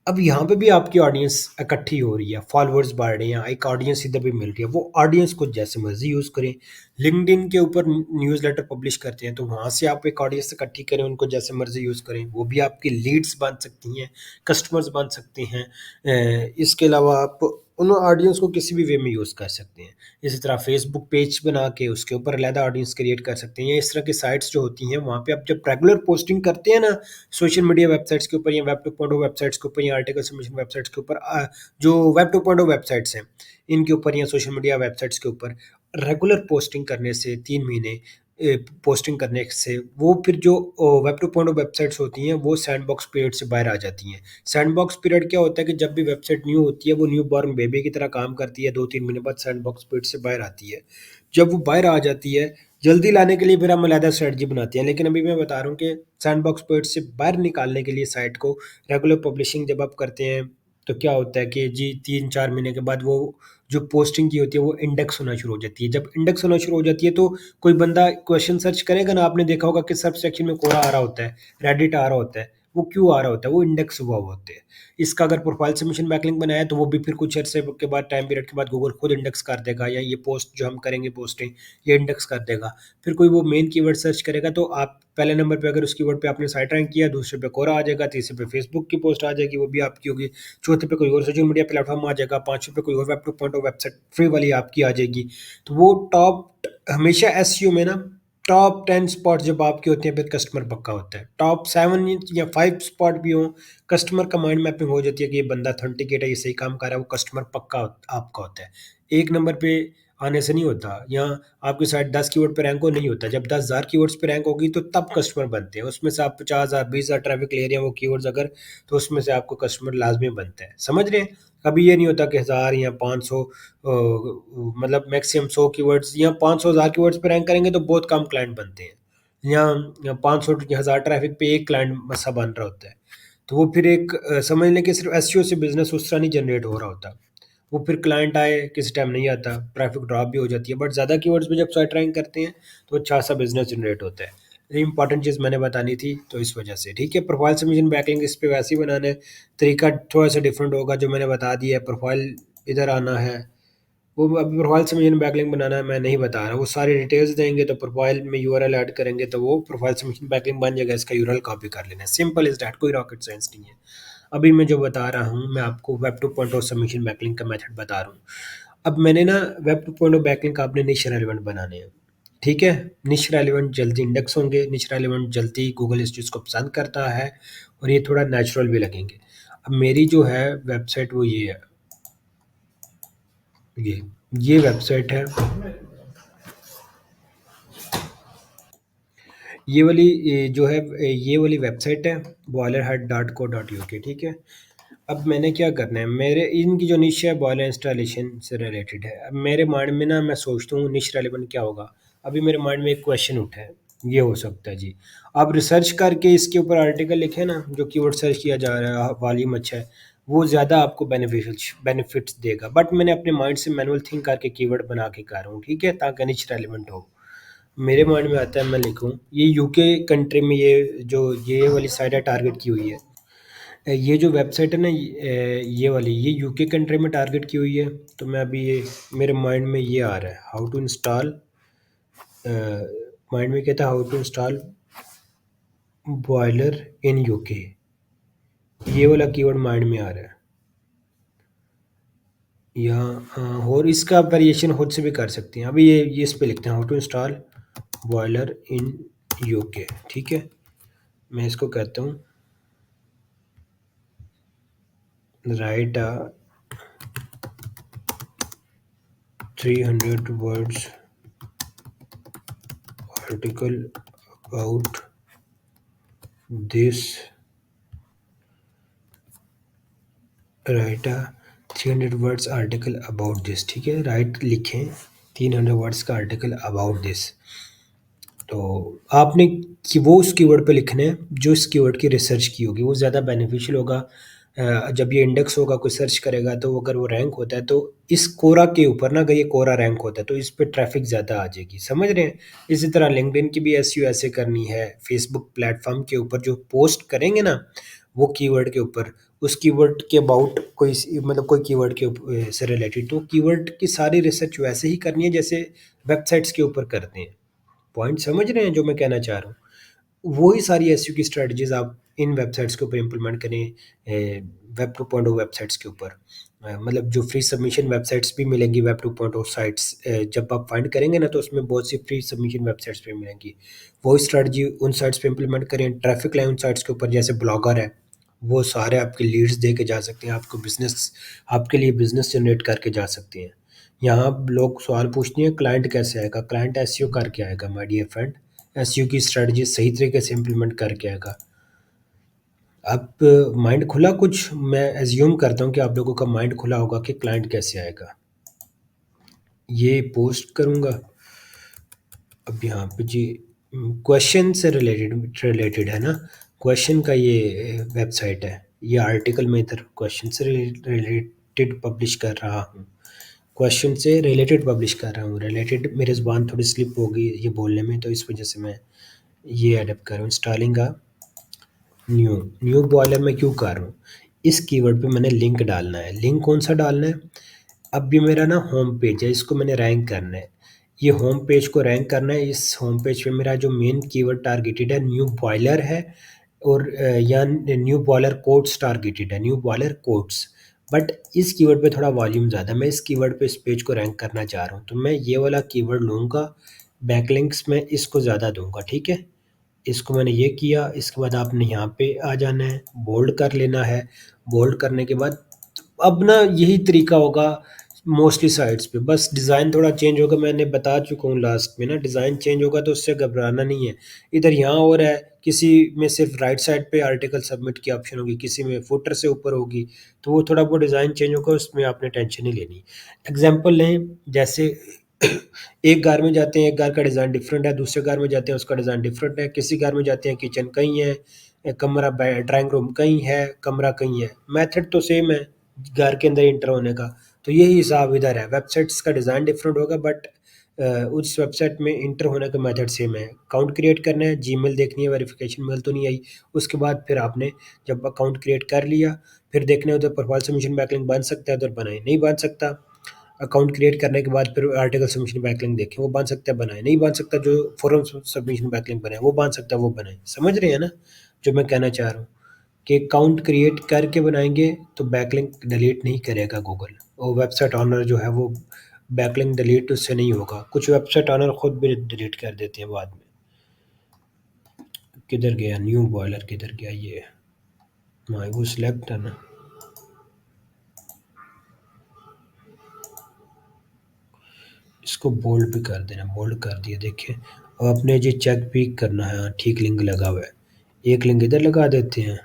Speaker 1: अब यहाँ पे भी आपकी ऑडियंस इकट्ठी हो रही है, फॉलोअर्स बढ़ रहे हैं, एक ऑडियंस इधर भी मिल रही है, वो ऑडियंस को जैसे मर्जी यूज़ करें। लिंक्डइन के ऊपर न्यूज़लेटर पब्लिश करते हैं तो वहाँ से आप एक ऑडियंस इकट्ठी करें, उनको जैसे मर्जी यूज़ करें, वो भी आपकी लीड्स बन सकती हैं, कस्टमर्स बन सकते हैं। इसके अलावा आप उन ऑडियंस को किसी भी वे में यूज़ कर सकते हैं। इसी तरह फेसबुक पेज बना के उसके ऊपर अलहदा ऑडियंस क्रिएट कर सकते हैं, या इस तरह की साइट्स जो होती हैं वहाँ पे आप जब रेगुलर पोस्टिंग करते हैं ना, सोशल मीडिया वेबसाइट्स के ऊपर या वेब 2.0 वेबसाइट्स के ऊपर या आर्टिकल सबमिशन वेबसाइट्स के ऊपर, जो वेब 2.0 वेबसाइट्स हैं इनके ऊपर या सोशल मीडिया वेबसाइट्स के ऊपर रेगुलर पोस्टिंग करने से 3 महीने पोस्टिंग करने से वो फिर जो वेब 2.0 वेबसाइट्स होती हैं वो सैंडबॉक्स पीरियड से बाहर आ जाती हैं। सैंडबॉक्स पीरियड क्या होता है कि जब भी वेबसाइट न्यू होती है वो न्यू बॉर्न बेबी की तरह काम करती है, 2-3 महीने बाद सैंडबॉक्स पीरियड से बाहर आती है। जब वो बाहर आ जाती है, जल्दी लाने के लिए फिर हम अलहदा स्ट्रेटजी बनाते हैं, लेकिन अभी मैं बता रहा हूँ कि सैंडबॉक्स पीरियड से बाहर निकालने के लिए साइट को रेगुलर पब्लिशिंग जब आप करते हैं तो क्या होता है कि जी 3-4 महीने के बाद वो जो पोस्टिंग की होती है वो इंडेक्स होना शुरू हो जाती है। जब इंडेक्स होना शुरू हो जाती है तो कोई बंदा क्वेश्चन सर्च करेगा ना, आपने देखा होगा कि सब सेक्शन में कोरा आ रहा होता है, रेडिट आ रहा होता है, वो क्यों आ रहा होता है? वो इंडेक्स हुआ हुआ होते हैं। इसका अगर प्रोफाइल सबमिशन बैकलिंक बनाया है तो वो भी फिर कुछ अर्से के बाद, टाइम पीरियड के बाद गूगल खुद इंडेक्स कर देगा, या ये पोस्ट जो हम करेंगे पोस्टिंग ये इंडेक्स कर देगा। फिर कोई वो मेन कीवर्ड सर्च करेगा तो आप पहले नंबर पे अगर उस कीवर्ड पे आपने साइट रैंक किया, दूसरे पे कोरा आ जाएगा, तीसरे पे फेसबुक की पोस्ट आ जाएगी, वो भी आपकी होगी, चौथे पे कोई और सोशल मीडिया प्लेटफॉर्म आ जाएगा, पांचवें पे कोई और वेब 2.0 वेबसाइट फ्री वाली आपकी आ जाएगी। तो वो टॉप हमेशा एसईओ में ना टॉप 10 स्पॉट जब आपके होते हैं फिर कस्टमर पक्का होता है। टॉप 7 या 5 स्पॉट भी हो, कस्टमर का माइंड मैपिंग हो जाती है कि ये बंदा ऑथेंटिकेट है, ये सही काम कर रहा है, वो कस्टमर पक्का आपका होता है। एक नंबर पे आने से नहीं होता, यहाँ आपकी साइट 10 कीवर्ड पे रैंक हो नहीं होता। जब 10,000 कीवर्ड्स पे रैंक होगी तो तब कस्टमर बनते हैं, उसमें से आप 50,000 20,000 ट्रैफिक ले रहे हैं वो कीवर्ड्स अगर, तो उसमें से आपको कस्टमर लाजमी बनता है। समझ रहे हैं? कभी ये नहीं होता कि 1000 या 500 मतलब मैक्सिमम 100 कीवर्ड्स या 500 1000 कीवर्ड्स पे रैंक करेंगे तो बहुत कम क्लाइंट बनते हैं। या 500 1000 ट्रैफिक पे एक क्लाइंट बसा बन रहा होता है। तो वो फिर एक समझ लें कि सिर्फ एसईओ से बिजनेस उस तरह नहीं जनरेट हो रहा होता। वो फिर क्लाइंट आए किसी टाइम नहीं आता, ट्रैफिक ड्रॉप भी हो जाती है, बट ज़्यादा कीवर्ड्स पे जब साइट रैंक करते हैं तो अच्छा सा बिजनेस जनरेट होता है। ये इंपॉर्टेंट चीज़ मैंने बतानी थी तो इस वजह से, ठीक है। प्रोफाइल सबमिशन बैकलिंक इस पे वैसे ही बनाना है, तरीका थोड़ा सा डिफरेंट होगा जो मैंने बता दिया है। प्रोफाइल इधर आना है, वो अभी प्रोफाइल सबमिशन बैकलिंक बनाना है मैं नहीं बता रहा, वो सारी डिटेल्स देंगे तो प्रोफाइल में यूआरएल ऐड करेंगे तो वो प्रोफाइल सबमिशन बैकलिंक बन जाएगा, इसका यूआरएल कॉपी कर लेना है, सिंपल इज दैट, कोई रॉकेट साइंस नहीं है। अभी मैं जो बता रहा हूँ, मैं आपको वेब 2.0 सबमिशन बैकलिंक का मेथड बता रहा हूँ। अब मैंने ना वेब 2.0 बैकलिंक आपने निश रेलेवेंट बनाने हैं, ठीक है? निश रेलेवेंट जल्दी इंडेक्स होंगे, निश रेलेवेंट जल्दी गूगल इस चीज़ को पसंद करता है और ये थोड़ा नेचुरल भी लगेंगे। अब मेरी जो है वेबसाइट वो ये है, ये ये वेबसाइट है। जो है ये वाली वेबसाइट है boilerhut.co.uk, ठीक है? अब मैंने क्या करना है, मेरे इनकी जो निश है बॉयलर इंस्टॉलेशन से रिलेटेड है। अब मेरे माइंड में ना मैं सोचता हूँ निश रेलेवेंट क्या होगा। अभी मेरे माइंड में एक क्वेश्चन उठा है, ये हो सकता है जी। आप रिसर्च करके इसके ऊपर आर्टिकल लिखें ना, जो कीवर्ड सर्च किया जा रहा है, वॉल्यूम अच्छा है, वो ज़्यादा आपको बेनिफिट्स देगा। बट मैंने अपने माइंड से मैनुअल थिंक करके कीवर्ड बना के कर रहा हूँ, ठीक है, ताकि निश रेलेवेंट हो। मेरे माइंड में आता है मैं लिखूँ ये यूके कंट्री में, ये वाली साइट है टारगेट की हुई है। ये जो वेबसाइट है ना, ये वाली, ये यूके कंट्री में टारगेट की हुई है। तो मैं अभी ये मेरे माइंड में ये आ रहा है, हाउ टू इंस्टॉल, माइंड में कहता है how to install boiler in UK. ये वाला कीवर्ड माइंड में आ रहा है। या और इसका वेरिएशन खुद से भी कर सकते हैं। अभी ये इस पे लिखते हैं how to install boiler in UK, ठीक है? मैं इसको कहता हूँ write a 300 words article about this, write a 300 words article about this, ठीक है? राइट लिखें 300 वर्ड्स का आर्टिकल अबाउट दिस। तो आपने कि वो उस कीवर्ड पे लिखना है जो इस कीवर्ड की रिसर्च की होगी, वो ज़्यादा बेनिफिशियल होगा। जब ये इंडेक्स होगा, कोई सर्च करेगा, तो अगर वो रैंक होता है तो इस कोरा के ऊपर ना, अगर ये कोरा रैंक होता है तो इस पे ट्रैफिक ज़्यादा आ जाएगी, समझ रहे हैं? इसी तरह लिंक्डइन की भी एसईओ ऐसे करनी है। फेसबुक प्लेटफॉर्म के ऊपर जो पोस्ट करेंगे ना, वो कीवर्ड के ऊपर, उस कीवर्ड के अबाउट मतलब कोई कीवर्ड के से रिलेटेड, तो कीवर्ड की सारी रिसर्च वैसे ही करनी है जैसे वेबसाइट्स के ऊपर करते हैं। पॉइंट समझ रहे हैं जो मैं कहना चाह रहा हूँ? वही सारी एसईओ की स्ट्रेटजीज आप इन वेबसाइट्स के ऊपर इम्प्लीमेंट करें, वेब 2.0 वेबसाइट्स के ऊपर। मतलब जो फ्री सबमिशन वेबसाइट्स भी मिलेंगी वेब 2.0 साइट्स, जब आप फाइंड करेंगे ना, तो उसमें बहुत सी फ्री सबमिशन वेबसाइट्स भी मिलेंगी। वही स्ट्रेटजी उन साइट्स पे इम्प्लीमेंट करें। ट्रैफिक लाइन उन साइट्स के ऊपर, जैसे ब्लॉगर है, वो सारे आपके लीड्स दे के जा सकते हैं, आपको बिजनेस, आपके लिए बिजनेस जनरेट करके जा सकते हैं। यहाँ लोग सवाल पूछते हैं क्लाइंट कैसे आएगा? क्लाइंट एसईओ करके आएगा माय डियर फ्रेंड। एसईओ की स्ट्रेटजी सही तरीके से इम्प्लीमेंट करके आएगा। अब माइंड खुला कुछ? मैं एज्यूम करता हूँ कि आप लोगों का माइंड खुला होगा कि क्लाइंट कैसे आएगा। ये पोस्ट करूँगा। अब यहाँ पे जी क्वेश्चन से रिलेटेड है ना, क्वेश्चन का ये वेबसाइट है। ये आर्टिकल मैं इधर क्वेश्चन से रिलेटेड पब्लिश कर रहा हूँ, क्वेश्चन से रिलेटेड पब्लिश कर रहा हूँ। रिलेटेड मेरी ज़ुबान थोड़ी स्लिप होगी ये बोलने में, तो इस वजह से मैं ये एडप्ट कर रहा हूँ। इंस्टॉलिंग का न्यू बॉयलर में क्यों कर रहा हूँ? इस कीवर्ड पे मैंने लिंक डालना है। लिंक कौन सा डालना है? अब ये मेरा ना होम पेज है, इसको मैंने रैंक करना है। ये होम पेज को रैंक करना है। इस होम पेज पे मेरा जो मेन कीवर्ड टारगेटेड है न्यू बॉयलर है, और या न्यू बॉयलर कोट्स टारगेटेड है, न्यू बॉयलर कोट्स। बट इस कीवर्ड पे थोड़ा वॉल्यूम ज़्यादा, मैं इस कीवर्ड पे इस पेज को रैंक करना चाह रहा हूँ, तो मैं ये वाला कीवर्ड लूँगा। बैकलिंक्स में इसको ज़्यादा दूंगा, ठीक है? इसको मैंने ये किया। इसके बाद आपने यहाँ पे आ जाना है, बोल्ड कर लेना है। बोल्ड करने के बाद अब ना यही तरीका होगा मोस्टली साइट्स पे, बस डिज़ाइन थोड़ा चेंज होगा। मैंने बता चुका हूँ लास्ट में ना, डिज़ाइन चेंज होगा तो उससे घबराना नहीं है। इधर यहाँ और है, किसी में सिर्फ राइट साइड पे आर्टिकल सबमिट की ऑप्शन होगी, किसी में फुटर से ऊपर होगी, तो वो थोड़ा बहुत डिज़ाइन चेंज होगा, उसमें आपने टेंशन नहीं लेनी। एग्जाम्पल लें, जैसे एक घर में जाते हैं, एक घर का डिज़ाइन डिफरेंट है, दूसरे घर में जाते हैं उसका डिज़ाइन डिफरेंट है। किसी घर में जाते हैं किचन कहीं है, कमरा ड्राइंग रूम कहीं है, कमरा कहीं है, मेथड तो सेम है घर के अंदर इंटर होने का। तो यही हिसाब इधर है, वेबसाइट्स का डिज़ाइन डिफरेंट होगा, बट उस वेबसाइट में इंटर होने का मेथड सेम है। अकाउंट क्रिएट करना है, जीमेल देखनी है, वेरिफिकेशन मेल तो नहीं आई। उसके बाद फिर आपने जब अकाउंट क्रिएट कर लिया, फिर देखना है उधर प्रोफाइल सबमिशन बैकलिंक बन सकता है, उधर बनाए नहीं बन सकता। अकाउंट क्रिएट करने के बाद फिर आर्टिकल सबमिशन बैकलिंक देखें, वो बन सकता है बनाए, नहीं बन सकता। जो फॉर्म सबमिशन बैकलिंक बनाए वो बन सकता है वो बनाए। समझ रहे हैं ना जो मैं कहना चाह रहा हूँ? कि अकाउंट क्रिएट करके बनाएंगे तो बैकलिंक डिलीट नहीं करेगा गूगल, और वेबसाइट ऑनर जो है वो बैकलिंक डिलीट उससे नहीं होगा। कुछ वेबसाइट ऑनर खुद भी डिलीट कर देते हैं बाद में। किधर गया न्यू बॉयलर, किधर गया ये? हाँ वो सिलेक्ट है ना। इसको बोल्ड भी कर देना, बोल्ड कर दिया देखिए। अब अपने ये चेक भी करना है, हाँ, ठीक लिंक लगा हुआ है। एक लिंक इधर लगा देते हैं।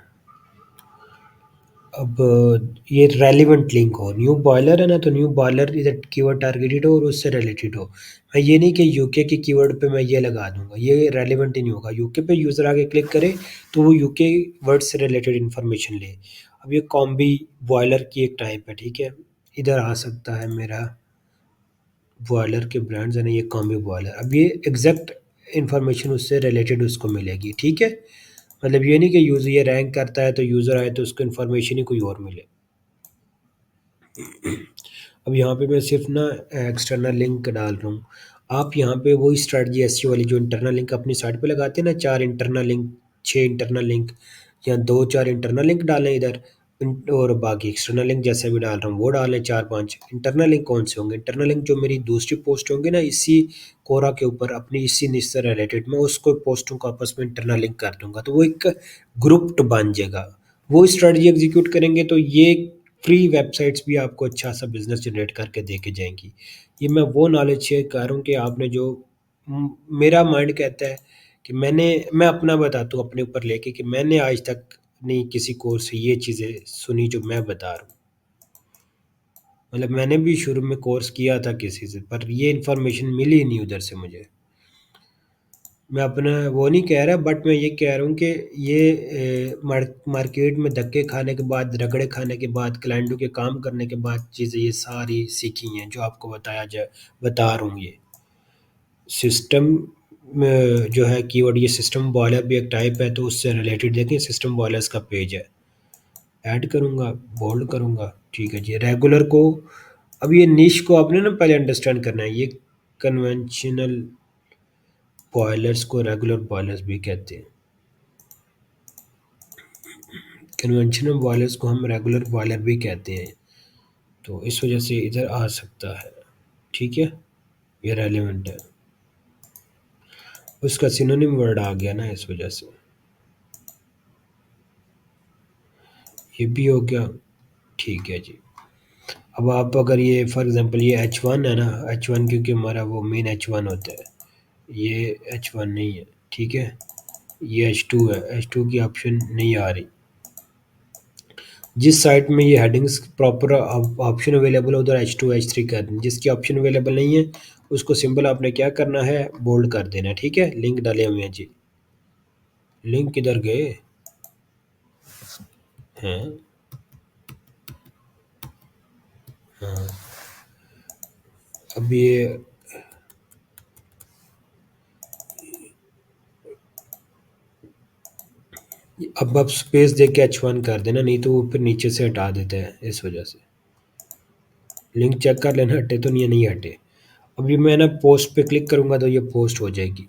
Speaker 1: अब ये रेलिवेंट लिंक हो, न्यू बॉयलर है ना, तो न्यू बॉयलर इधर कीवर्ड टारगेटेड हो और उससे रिलेटेड हो। मैं ये नहीं कि यूके की कीवर्ड पे मैं ये लगा दूंगा, ये रेलिवेंट ही नहीं होगा। यूके पे यूज़र आगे क्लिक करे तो वो यूके वर्ड से रिलेटेड इन्फॉर्मेशन ले। अब ये कॉम्बी बॉयलर की एक टाइप है, ठीक है। इधर आ सकता है मेरा बॉयलर के ब्रांड्स है ना, ये कॉम्बी बॉयलर। अब ये एग्जैक्ट इन्फॉर्मेशन उससे रिलेटेड उसको मिलेगी, ठीक है। मतलब ये नहीं कि यूज़र ये रैंक करता है तो यूज़र आए तो उसको इन्फॉर्मेशन ही कोई और मिले। अब यहाँ पे मैं सिर्फ ना एक्सटर्नल लिंक डाल रहा हूँ। आप यहाँ पे वही स्ट्रेटजी एसईओ वाली जो इंटरनल लिंक अपनी साइट पे लगाते हैं ना, 4 इंटरनल लिंक, 6 इंटरनल लिंक, या 2-4 इंटरनल लिंक डालें इधर। और बाकी एक्सटर्नल लिंक जैसे भी डाल रहा हूँ वो डालें 4-5। इंटरनल लिंक कौन से होंगे? इंटरनल लिंक जो मेरी दूसरी पोस्ट होंगी ना इसी कोरा के ऊपर, अपनी इसी निश से रिलेटेड, मैं उसको पोस्टों को आपस में इंटरनल लिंक कर दूंगा तो वो एक ग्रुप्ड बन जाएगा। वो स्ट्रेटजी एग्जीक्यूट करेंगे तो ये फ्री वेबसाइट्स भी आपको अच्छा सा बिजनेस जनरेट करके दे के जाएंगी। ये मैं वो नॉलेज शेयर कर रहा हूँ कि आपने जो मेरा माइंड कहता है कि मैं अपना बताता हूँ अपने ऊपर लेके कि मैंने आज तक नहीं किसी कोर्स से ये चीज़ें सुनी जो मैं बता रहा हूँ। मतलब मैंने भी शुरू में कोर्स किया था किसी से, पर ये इन्फॉर्मेशन मिली नहीं उधर से मुझे। मैं अपना वो नहीं कह रहा, बट मैं ये कह रहा हूँ कि ये मार्केट में धक्के खाने के बाद, रगड़े खाने के बाद, क्लाइंटों के काम करने के बाद चीज़ें ये सारी सीखी हैं जो आपको बता रहा हूँ। ये सिस्टम में जो है कीवर्ड, ये सिस्टम बॉयलर भी एक टाइप है तो उससे रिलेटेड देखें, सिस्टम बॉयलर्स का पेज है। ऐड करूँगा, बोल्ड करूँगा, ठीक है जी। रेगुलर को, अब ये निश को आपने ना पहले अंडरस्टैंड करना है। ये कन्वेंशनल बॉयलर्स को रेगुलर बॉयलर्स भी कहते हैं। कन्वेंशनल बॉयलर्स को हम रेगुलर बॉयलर भी कहते हैं, तो इस वजह से इधर आ सकता है, ठीक है। ये रेलिवेंट है, उसका सिनोनिम वर्ड आ गया ना इस वजह से। ये भी हो गया, ठीक है जी। अब आप अगर ये फॉर एग्जांपल ये H1 है ना, H1 क्योंकि हमारा वो मेन H1 होता है, ये H1 नहीं है, ठीक है। ये H2 है, H2 की ऑप्शन नहीं आ रही। जिस साइट में ये हेडिंग्स प्रॉपर ऑप्शन अवेलेबल है उधर H2 H3 कर दें। जिसकी ऑप्शन अवेलेबल नहीं है उसको सिंपल आपने क्या करना है, बोल्ड कर देना है, ठीक है। लिंक डाले हुए हैं जी। लिंक किधर गए हैं? हाँ, अब ये अब आप स्पेस दे के H1 कर देना, नहीं तो वो फिर नीचे से हटा देता है इस वजह से। लिंक चेक कर लेना हटे तो नहीं है, नहीं हटे। अभी मैं ना पोस्ट पे क्लिक करूंगा तो ये पोस्ट हो जाएगी।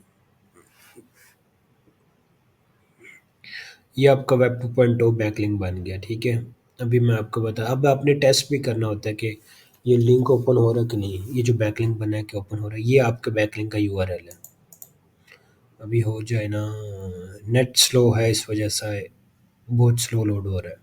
Speaker 1: ये आपका वेब 2.0 बैकलिंक बन गया, ठीक है। अभी मैं आपको बता, अब आपने टेस्ट भी करना होता है कि ये लिंक ओपन हो रहा है कि नहीं, ये जो बैकलिंक बना है कि ओपन हो रहा है। ये आपके बैकलिंक का यूआरएल है। अभी हो जाए ना, नेट स्लो है इस वजह से बहुत स्लो लोड हो रहा है।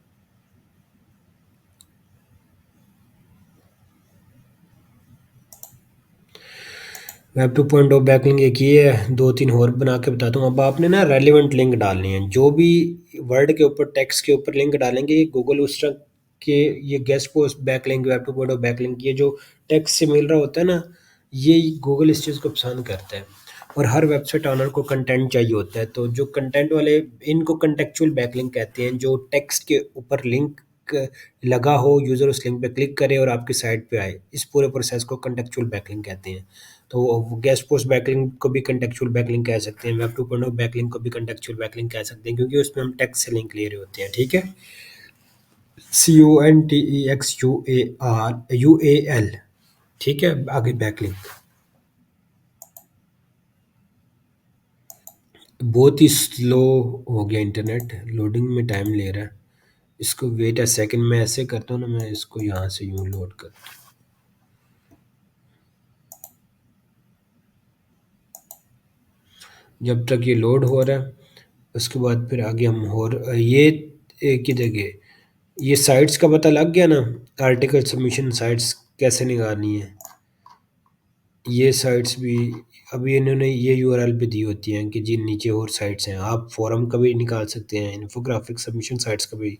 Speaker 1: वेब 2.0 बैकलिंक एक ये है, 2-3 और बना के बताता हूँ। अब आपने ना रेलिवेंट लिंक डालनी है। जो भी वर्ड के ऊपर, टेक्स्ट के ऊपर लिंक डालेंगे, ये गूगल उस तरह के, ये guest post backlink, web 2.0 backlink, ये जो टेक्स्ट से मिल रहा होता है ना, ये गूगल इस चीज़ को पसंद करता है। और हर वेबसाइट ऑनर को कंटेंट चाहिए होता है, तो जो कंटेंट वाले, इनको कंटेक्चुअल बैकलिंक कहते हैं। जो टेक्स्ट के ऊपर लिंक लगा हो, यूज़र उस लिंक पे क्लिक करे और आपकी साइट पे आए, इस पूरे प्रोसेस को कंटेक्चुअल बैकलिंक कहते हैं। तो वो गेस्ट पोस्ट बैकलिंक को भी कंटेक्चुअल बैकलिंक कह सकते हैं, वेब 2.0 बैकलिंक को भी कंटेक्चुअल बैकलिंक कह सकते हैं, क्योंकि उसमें हम टेक्स्ट से लिंक ले रहे होते हैं, ठीक है। CONTEXUARUAL, ठीक है। आगे बैकलिंक। बहुत ही स्लो हो गया इंटरनेट, लोडिंग में टाइम ले रहा है। इसको वेट अ सेकंड, मैं ऐसे करता हूँ ना, मैं इसको यहाँ से यूँ लोड कर। जब तक ये लोड हो रहा है उसके बाद फिर आगे हम और ये एक ही जगह ये साइट्स का पता लग गया ना। आर्टिकल सबमिशन साइट्स कैसे निकालनी है, ये साइट्स भी अभी इन्होंने ये यूआरएल पे दी होती हैं कि जी नीचे और साइट्स हैं, आप फॉरम का भी निकाल सकते हैं, इन्फोग्राफिक सबमिशन साइट्स का भी।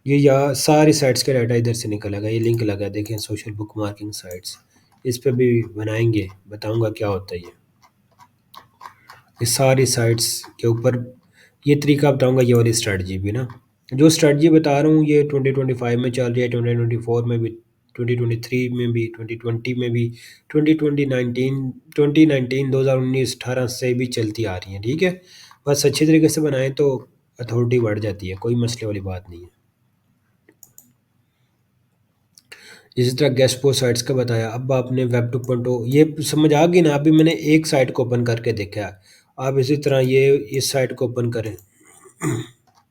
Speaker 1: ये यहाँ सारी साइट्स का डाटा इधर से निकलेगा, ये लिंक लगा देखें सोशल बुक मार्किंग साइट्स, इस पे भी बनाएंगे, बताऊंगा क्या होता है ये सारी साइट्स के ऊपर। ये तरीका बताऊंगा, ये वाली स्ट्रेटजी भी ना, जो स्ट्रेटजी बता रहा हूँ ये 2025 में चल रही है, 2024 में भी, 2023 में भी, 2020 में भी, 2019 2019 2019 18 से भी चलती आ रही है। ठीक है, बस अच्छे तरीके से बनाएं तो अथॉरिटी बढ़ जाती है, कोई मसले वाली बात नहीं है। इसी तरह गेस्ट पोस्ट साइट्स का बताया। अब आपने वेब 2.0 ये समझ आ गई ना, अभी मैंने एक साइट को ओपन करके देखा है। आप इसी तरह ये इस साइट को ओपन करें,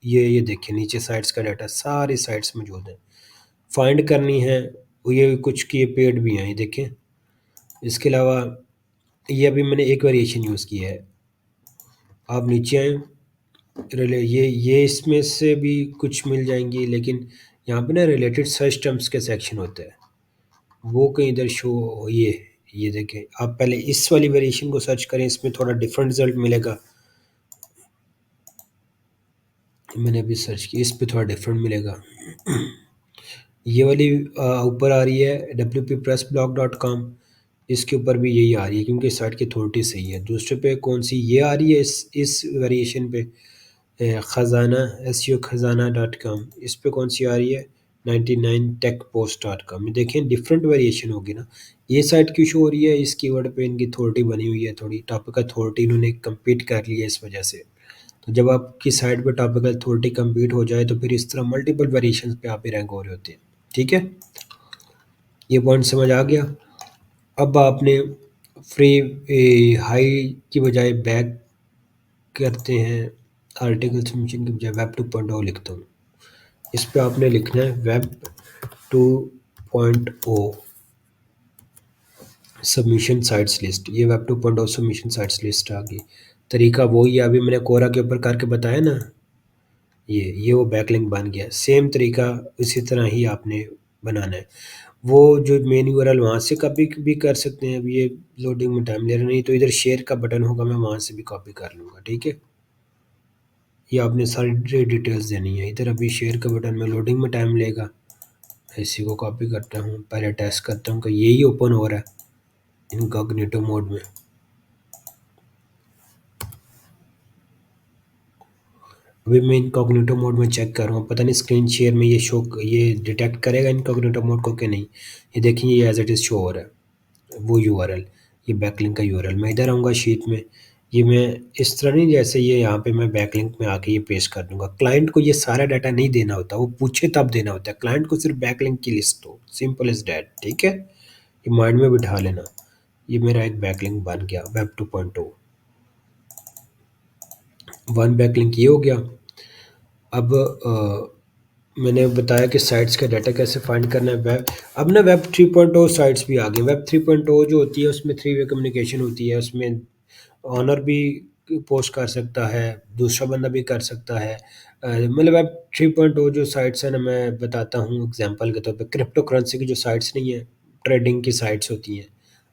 Speaker 1: ये देखिए नीचे साइट्स का डाटा सारी साइट्स मौजूद है, फाइंड करनी है। ये कुछ की पेड भी हैं, ये देखें। इसके अलावा ये अभी मैंने एक वेरिएशन यूज़ किया है। आप नीचे आए, ये इसमें से भी कुछ मिल जाएंगी, लेकिन यहाँ पे ना रिलेटेड सर्च टर्म्स के सेक्शन होता है, वो कहीं इधर शो ये देखें। आप पहले इस वाली वेरिएशन को सर्च करें, इसमें थोड़ा डिफरेंट रिजल्ट मिलेगा। मैंने अभी सर्च किया, इस पे थोड़ा डिफरेंट मिलेगा। ये वाली ऊपर आ रही है wppressblog.com, इसके ऊपर भी यही आ रही है क्योंकि साइट की अथॉरिटी सही है। दूसरे पे कौन सी ये आ रही है, इस वेरिएशन पे खजाना SEOkhazana.com, इस पे कौन सी आ रही है 99techpost.com। देखें डिफरेंट वेरिएशन होगी ना। ये साइट क्यों शो हो रही है, इस कीवर्ड पे इनकी अथॉरिटी बनी हुई है, थोड़ी टॉपिक अथॉरिटी इन्होंने कम्पीट कर लिया इस वजह से। तो जब आपकी साइट पे टॉपिकल अथॉरिटी कम्पीट हो जाए तो फिर इस तरह मल्टीपल वेरिएशंस पे आप ही रैंक हो रहे होते हैं। ठीक है, ये पॉइंट समझ आ गया। अब आपने फ्री हाई की बजाय बैक करते हैं, आर्टिकल सबमिशन की बजाय वेब 2.0 लिखता हूँ। इस पे आपने लिखना है वेब 2.0 सबमिशन साइट्स लिस्ट। ये वेब 2.0 सबमिशन साइट्स लिस्ट आ गई। तरीका वही है, अभी मैंने कोरा के ऊपर करके बताया ना, ये वो बैकलिंक बन गया। सेम तरीका इसी तरह ही आपने बनाना है। वो जो मेन यूआरएल वहाँ से कॉपी भी कर सकते हैं। अब ये लोडिंग में टाइम ले रहा, नहीं तो इधर शेयर का बटन होगा, मैं वहाँ से भी कॉपी कर लूँगा। ठीक है, ये आपने सारी डिटेल्स देनी है। इधर अभी शेयर का बटन में लोडिंग में टाइम लेगा, मैं इसी को कॉपी करता हूँ, पहले टेस्ट करता हूँ कि यही ओपन हो रहा है इनकॉग्निटो मोड में। अभी मैं इनकॉग्निटो मोड में चेक कर रहा हूँ, पता नहीं स्क्रीन शेयर में ये डिटेक्ट करेगा इनकॉग्निटो मोड को कि नहीं। ये देखिए ये एज इट इज़ शो हो रहा है वो यूआरएल, ये बैकलिंक का यूआरएल। मैं इधर आऊँगा शीट में, ये मैं इस तरह नहीं, जैसे ये यहाँ पे मैं बैकलिंक में आके ये पेस्ट कर दूंगा। क्लाइंट को ये सारा डाटा नहीं देना होता, वो पूछे तब देना होता है। क्लाइंट को सिर्फ बैकलिंक की लिस्ट दो, सिंपल इज डैट। ठीक है, ये माइंड में बिठा लेना। ये मेरा एक बैकलिंक बन गया वेब 2.0। वन बैकलिंक ये हो गया। अब मैंने बताया कि साइट्स का डाटा कैसे फाइंड करना है। वेब अब ना वेब 3.0 साइट्स भी आ गई। वेब 3.0 जो होती है उसमें थ्री वे कम्युनिकेशन होती है। उसमें ऑनर भी पोस्ट कर सकता है, दूसरा बंदा भी कर सकता है। मतलब वेब 3.0 जो साइट्स हैं ना, मैं बताता हूँ एग्जांपल के तौर पे। क्रिप्टो करेंसी की जो साइट्स नहीं है, ट्रेडिंग की साइट्स होती हैं,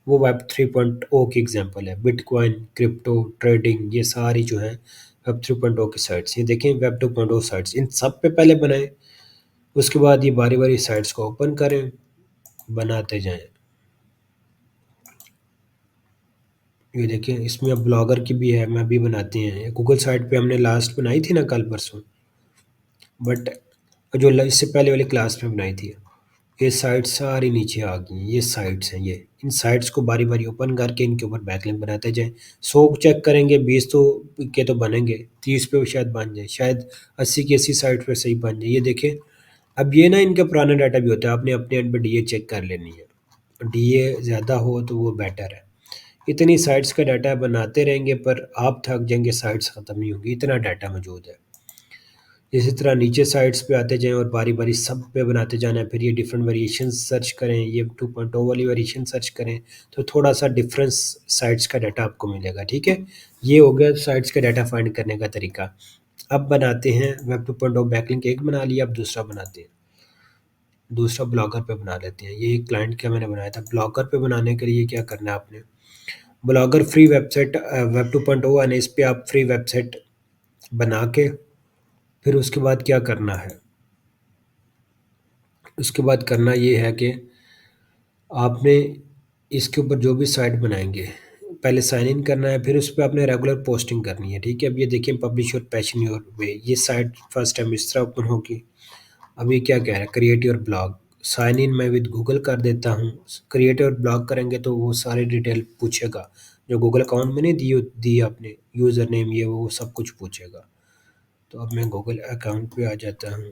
Speaker 1: वो वेब 3.0 की एग्जांपल है। बिटकॉइन, क्रिप्टो ट्रेडिंग, ये सारी जो है वेब 3.0 की साइट्स। ये देखें वेब 2.0 साइट्स, इन सब पे पहले बनाएं, उसके बाद ये बारी बारी साइट्स को ओपन करें, बनाते जाएं। ये देखिए इसमें अब ब्लॉगर की भी है, मैं भी बनाते हैं। गूगल साइट पे हमने लास्ट बनाई थी ना कल परसों, बट जो इससे पहले वाली क्लास में बनाई थी। ये साइट्स सारी नीचे आ गई, ये साइट्स हैं। ये इन साइट्स को बारी बारी ओपन करके इनके ऊपर बैकलिंक बनाते जाएं। 100 चेक करेंगे, 20 तो के तो बनेंगे, 30 पे शायद बन जाए, शायद 80 की 80 साइट पे सही बन जाए। ये देखें, अब ये ना इनका पुराना डाटा भी होता है, आपने अपने एंड पे डीए चेक कर लेनी है। डीए ज़्यादा हो तो वो बेटर है। इतनी साइट्स का डाटा बनाते रहेंगे पर आप थक जाएंगे, साइट्स ख़त्म नहीं होंगी, इतना डाटा मौजूद है। इसी तरह नीचे साइट्स पे आते जाएँ और बारी-बारी सब पे बनाते जाना है। फिर ये डिफरेंट वेरिएशंस सर्च करें, ये 2.0 वाली वेरिएशन सर्च करें, तो थोड़ा-सा डिफरेंस साइट्स का डाटा आपको मिलेगा, ठीक है? ये हो गया साइट्स का डाटा फाइंड करने का तरीका। अब बनाते हैं वेब 2.0 बैकलिंक एक बना लिया, अब दूसरा बनाते हैं। दूसरा ब्लॉगर पे बना लेते हैं। ये एक क्लाइंट का मैंने बनाया था। ब्लॉगर पे बनाने के लिए क्या करना है आपने, ब्लॉगर फ्री वेबसाइट वेब 2.0 है ना, इस पे आप फ्री वेबसाइट बना के फिर उसके बाद क्या करना है, उसके बाद करना ये है कि आपने इसके ऊपर जो भी साइट बनाएँगे, पहले साइन इन करना है, फिर उस पे आपने रेगुलर पोस्टिंग करनी है, ठीक है? अब ये देखिए publish your passion your way, ये साइट फर्स्ट टाइम इस तरह ओपन होगी। अब ये क्या कह रहा है, create your blog, sign in मैं विद गूगल कर देता हूँ। क्रिएट योर ब्लॉग करेंगे तो वो सारे डिटेल पूछेगा, जो गूगल अकाउंट में नहीं दी आपने, यूज़र नेम ये वो सब कुछ पूछेगा। तो अब मैं गूगल अकाउंट पे आ जाता हूँ,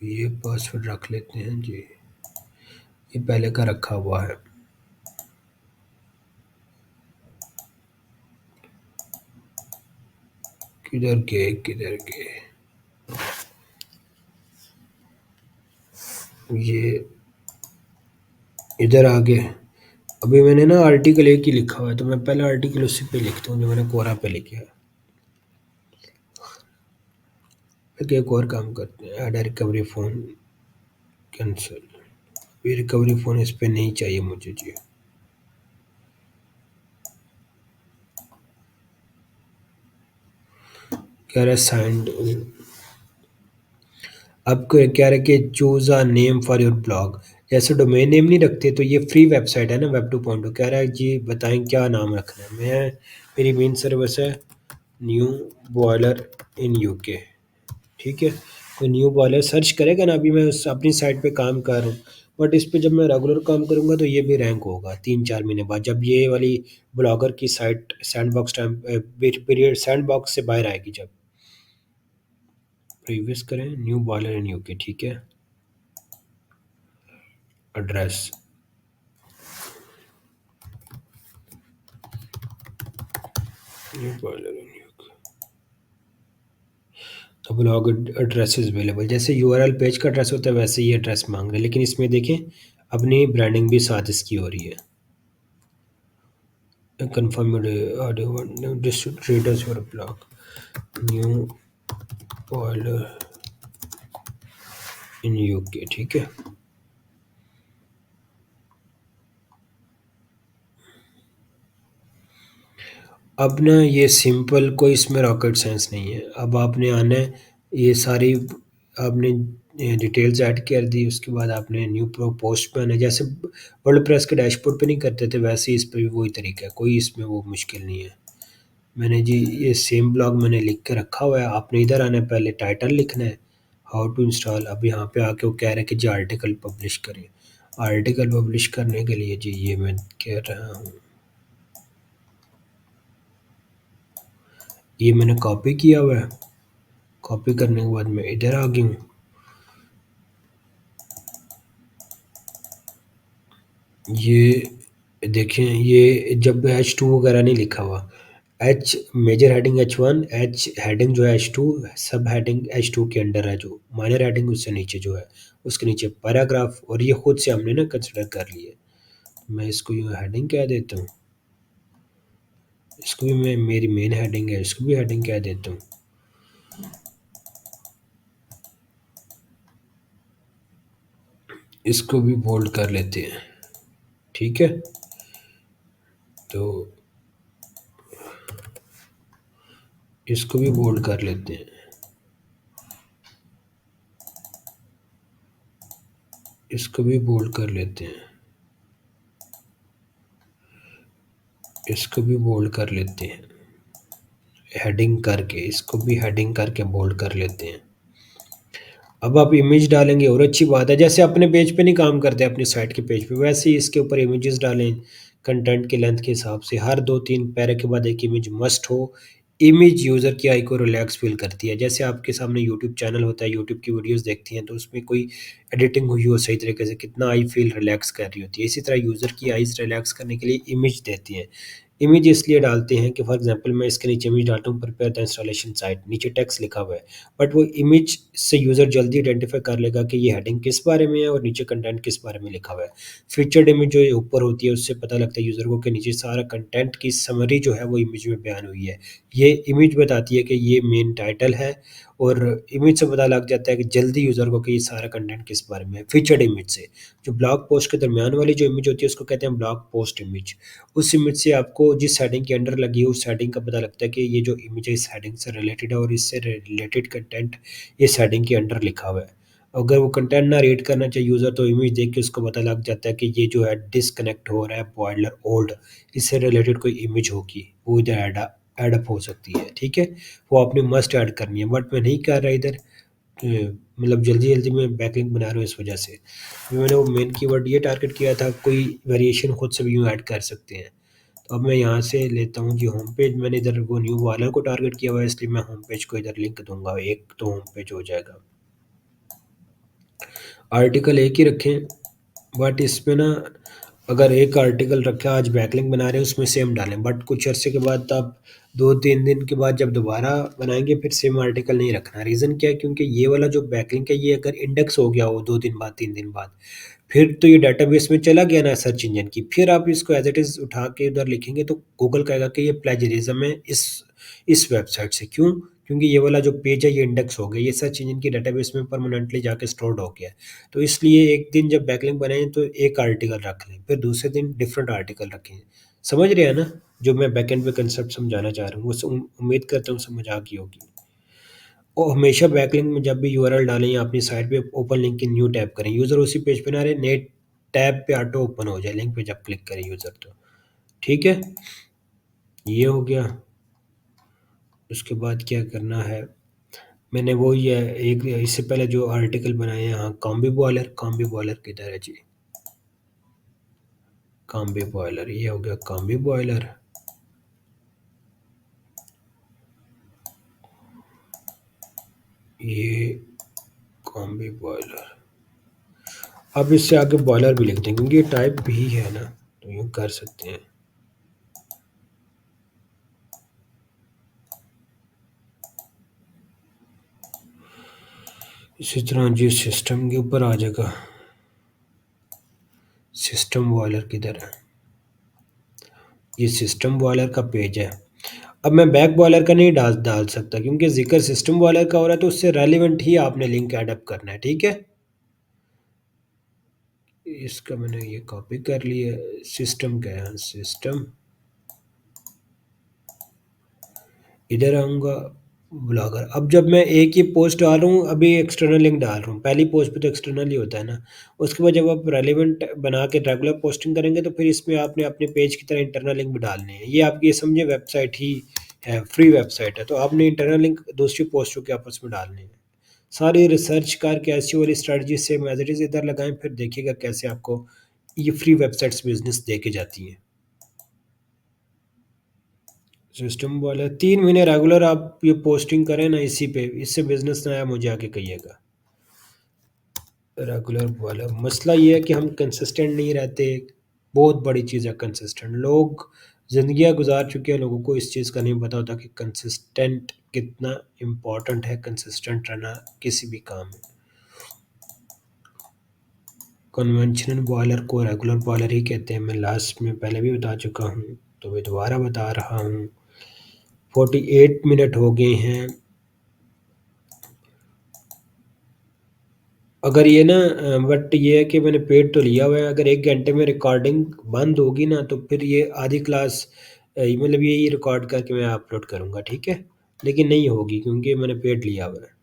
Speaker 1: ये पासवर्ड रख लेते हैं जी, ये पहले का रखा हुआ है। किधर गए, ये इधर आ गए। अभी मैंने ना आर्टिकल एक ही लिखा हुआ है, तो मैं पहला आर्टिकल उसी पे लिखता हूँ जो मैंने कोरा पे लिखा है। फिर एक और काम करते हैं, ऐड रिकवरी फ़ोन कैंसिल। ये रिकवरी फ़ोन इस पे नहीं चाहिए मुझे जी। कह रहा है साइंड, अब कह रहा है कि choose a name for your blog. जैसे डोमेन नेम नहीं रखते, तो ये फ्री वेबसाइट है ना वेब 2.0, कह रहा है जी बताएं क्या नाम रखना है। मेरी मेन सर्विस है न्यू बॉयलर इन यूके, ठीक है? तो न्यू बॉयलर सर्च करेगा ना, अभी मैं उस अपनी साइट पे काम कर रहा हूँ, बट इस पे जब मैं रेगुलर काम करूँगा तो ये भी रैंक होगा 3-4 महीने बाद, जब ये वाली ब्लॉगर की site sandbox time period sandbox से बाहर आएगी, जब प्रीवियस करें न्यू बॉयलर इन यूके, ठीक है? Address, new boiler in UK, तो ब्लॉग एड्रेस इज अवेलेबल। जैसे यूआरएल पेज का एड्रेस होता है वैसे ही एड्रेस मांग रहे हैं, लेकिन इसमें देखें अपनी ब्रांडिंग भी साथ इसकी हो रही है। Confirm audio distributors your blog new boiler in UK, ठीक है? अब ना ये सिंपल, कोई इसमें रॉकेट साइंस नहीं है। अब आपने आना है, ये सारी आपने डिटेल्स ऐड कर दी, उसके बाद आपने न्यू प्रो पोस्ट पे आना है। जैसे वर्डप्रेस के डैशबोर्ड पे नहीं करते थे, वैसे ही इस पे भी वही तरीका है, कोई इसमें वो मुश्किल नहीं है। मैंने जी ये सेम ब्लॉग मैंने लिख के रखा हुआ है, आपने इधर आना है, पहले टाइटल लिखना है, हाउ टू इंस्टॉल। अब यहाँ पे आके वो कह रहे हैं कि जी आर्टिकल पब्लिश करें। आर्टिकल पब्लिश करने के लिए जी ये मैं कह रहा हूँ, ये मैंने कॉपी किया हुआ है, कॉपी करने के बाद मैं इधर आ गई हूँ। ये देखें, ये जब H2 वगैरह नहीं लिखा हुआ, H major heading H1, H heading जो है H2, सब हेडिंग H2 के अंडर है, जो माइनर हेडिंग उससे नीचे जो है उसके नीचे पैराग्राफ, और ये खुद से हमने ना कंसिडर कर लिए। मैं इसको यूँ हेडिंग कह देता हूँ, इसको भी मैं, मेरी मेन हेडिंग है, इसको भी हेडिंग कह देता हूँ। इसको भी बोल्ड कर लेते हैं, ठीक है? तो इसको भी बोल्ड कर लेते हैं, इसको भी बोल्ड कर लेते हैं, इसको भी बोल्ड कर लेते हैं, हेडिंग करके, इसको भी हेडिंग करके बोल्ड कर लेते हैं। अब आप इमेज डालेंगे और अच्छी बात है, जैसे अपने पेज पे नहीं काम करते अपनी साइट के पेज पे, वैसे ही इसके ऊपर इमेजेस डालें कंटेंट के लेंथ के हिसाब से। हर 2-3 पैरा के बाद एक इमेज मस्ट हो। इमेज यूज़र की आई को रिलैक्स फील करती है। जैसे आपके सामने यूट्यूब चैनल होता है, यूट्यूब की वीडियोस देखती हैं, तो उसमें कोई एडिटिंग हुई हो सही तरीके से, कितना आई फील रिलैक्स कर रही होती है। इसी तरह यूज़र की आइज़ रिलैक्स करने के लिए इमेज देती हैं। इमेज इसलिए डालते हैं कि फॉर एग्जांपल मैं इसके नीचे इमेज डालता हूँ प्रिपेयर द इंस्टॉलेशन साइट, नीचे टेक्स्ट लिखा हुआ है, बट वो इमेज से यूज़र जल्दी आइडेंटिफाई कर लेगा कि ये हेडिंग किस बारे में है और नीचे कंटेंट किस बारे में लिखा हुआ है। फीचर्ड इमेज जो ऊपर होती है उससे पता लगता है यूज़र को कि नीचे सारा कंटेंट की समरी जो है वो इमेज में बयान हुई है। ये इमेज बताती है कि ये मेन टाइटल है, और इमेज से पता लग जाता है कि जल्दी यूज़र को कि ये सारा कंटेंट किस बारे में है, फीचर्ड इमेज से। जो ब्लॉग पोस्ट के दरमियान वाली जो इमेज होती है उसको कहते हैं ब्लॉग पोस्ट इमेज। उस इमेज से आपको जिस हेडिंग के अंडर लगी है उस हेडिंग का पता लगता है कि ये जो इमेज है इस हेडिंग से रिलेटेड है और इससे रिलेटेड कंटेंट इस हेडिंग के अंडर लिखा हुआ है। अगर वो कंटेंट ना रीड करना चाहिए यूज़र तो इमेज देख के उसको पता लग जाता है कि ये जो है डिस्कनेक्ट हो रहा है बॉयलर ओल्ड, इससे रिलेटेड कोई इमेज होगी वो इधर ऐड अप हो सकती है, ठीक है। वो आपने मस्ट ऐड करनी है, बट मैं नहीं कर रहा इधर, मतलब जल्दी-जल्दी में बैकलिंक बना रहा हूँ इस वजह से। अभी मैंने वो मेन कीवर्ड ये टारगेट किया था, कोई वेरिएशन खुद से भी यूँ ऐड कर सकते हैं। तो अब मैं यहाँ से लेता हूँ जी होम पेज, मैंने इधर वो न्यू वालर को टारगेट किया हुआ है इसलिए मैं होम पेज को इधर लिंक दूँगा, एक तो होम पेज हो जाएगा। आर्टिकल एक ही रखें, बट इसमें ना अगर एक आर्टिकल रखा आज बैकलिंक बना रहे हैं उसमें सेम डालें, बट कुछ अरसे के बाद आप 2-3 दिन के बाद जब दोबारा बनाएँगे फिर सेम आर्टिकल नहीं रखना। रीज़न क्या है, क्योंकि ये वाला जो बैकलिंक है ये अगर इंडेक्स हो गया हो 2 दिन बाद 3 दिन बाद, फिर तो ये डेटाबेस में चला गया ना सर्च इंजन की, फिर आप इसको एज़ इट इज़ उठा के उधर लिखेंगे तो गूगल कहेगा कि ये प्लेजरिज़्म है इस वेबसाइट से। क्यों? क्योंकि ये वाला जो पेज है ये इंडेक्स हो गया, ये सर्च इंजन की डेटाबेस में परमानेंटली जाके स्टोर्ड हो गया है। तो इसलिए एक दिन जब बैकलिंक बनाएँ तो एक आर्टिकल रख लें, फिर दूसरे दिन डिफरेंट आर्टिकल रखें। समझ रहे हैं ना? जो मैं बैकएंड पे कांसेप्ट समझाना चाह रहा हूँ, वो उम्मीद करता हूँ समझ आ गई होगी। और हमेशा बैकलिंक में जब भी यूआरएल डालें या अपनी साइट पे ओपन लिंक की न्यू टैब करें। यूज़र उसी पेज पे ना रहे, नए टैब पे ऑटो ओपन हो जाए लिंक पे जब क्लिक करे यूज़र तो। ठीक है? ये हो गया। उसके बाद क्या करना है, मैंने वो ये एक इससे पहले जो आर्टिकल बनाए हैं, हाँ, कॉम्बी बॉयलर किधर है जी? कॉम्बी बॉयलर, ये हो गया कॉम्बी बॉयलर। ये कॉम्बी बॉयलर। अब इससे आगे बॉयलर भी लिख दें क्योंकि ये टाइप भी है ना, तो यूँ कर सकते हैं। इसी तरह जी सिस्टम के ऊपर आ जाएगा। सिस्टम बॉयलर किधर है? ये सिस्टम बॉयलर का पेज है। अब मैं बैक बॉयलर का नहीं डाल डाल सकता क्योंकि ज़िक्र सिस्टम बॉयलर का हो रहा है तो उससे रेलेवेंट ही आपने लिंक ऐड अप करना है, ठीक है? इसका मैंने ये कॉपी कर लिया। सिस्टम का है, सिस्टम। इधर आऊँगा ब्लॉगर। अब जब मैं एक ही पोस्ट डाल रहा हूँ, अभी एक्सटर्नल लिंक डाल रहा हूँ। पहली पोस्ट पे तो एक्सटर्नल ही होता है ना। उसके बाद जब आप रेलेवेंट बना के रेगुलर पोस्टिंग करेंगे तो फिर इसमें आपने अपने पेज की तरह इंटरनल लिंक भी डालने हैं। ये आप ये समझे वेबसाइट ही है, फ्री वेबसाइट है, तो आपने इंटरनल लिंक दूसरी पोस्टों के आपस में डालने हैं। सारी रिसर्च करके एसईओ वाली strategy same as it is इधर लगाएँ, फिर देखिएगा कैसे आपको ये फ्री वेबसाइट्स बिज़नेस दे के जाती हैं। सिस्टम वाले 3 महीने रेगुलर आप ये पोस्टिंग करें ना इसी पे, इससे बिज़नेस ना आया मुझे आके कहिएगा। रेगुलर वाला मसला ये है कि हम कंसिस्टेंट नहीं रहते, बहुत बड़ी चीज़ है कंसिस्टेंट। लोग ज़िंदगियाँ गुज़ार चुके हैं, लोगों को इस चीज़ का नहीं पता होता कि कंसिस्टेंट कितना इम्पोर्टेंट है, कंसिस्टेंट रहना किसी भी काम में। कन्वेंशनल बॉयलर को रेगुलर बॉयलर ही कहते हैं, मैं लास्ट में पहले भी बता चुका हूँ, तो मैं दोबारा बता रहा हूँ। 48 मिनट हो गए हैं। अगर ये ना बट ये है कि मैंने पेड तो लिया हुआ है, अगर 1 घंटे में रिकॉर्डिंग बंद होगी ना तो फिर ये आधी क्लास मतलब यही रिकॉर्ड करके मैं अपलोड करूँगा, ठीक है? लेकिन नहीं होगी क्योंकि मैंने पेड लिया हुआ है।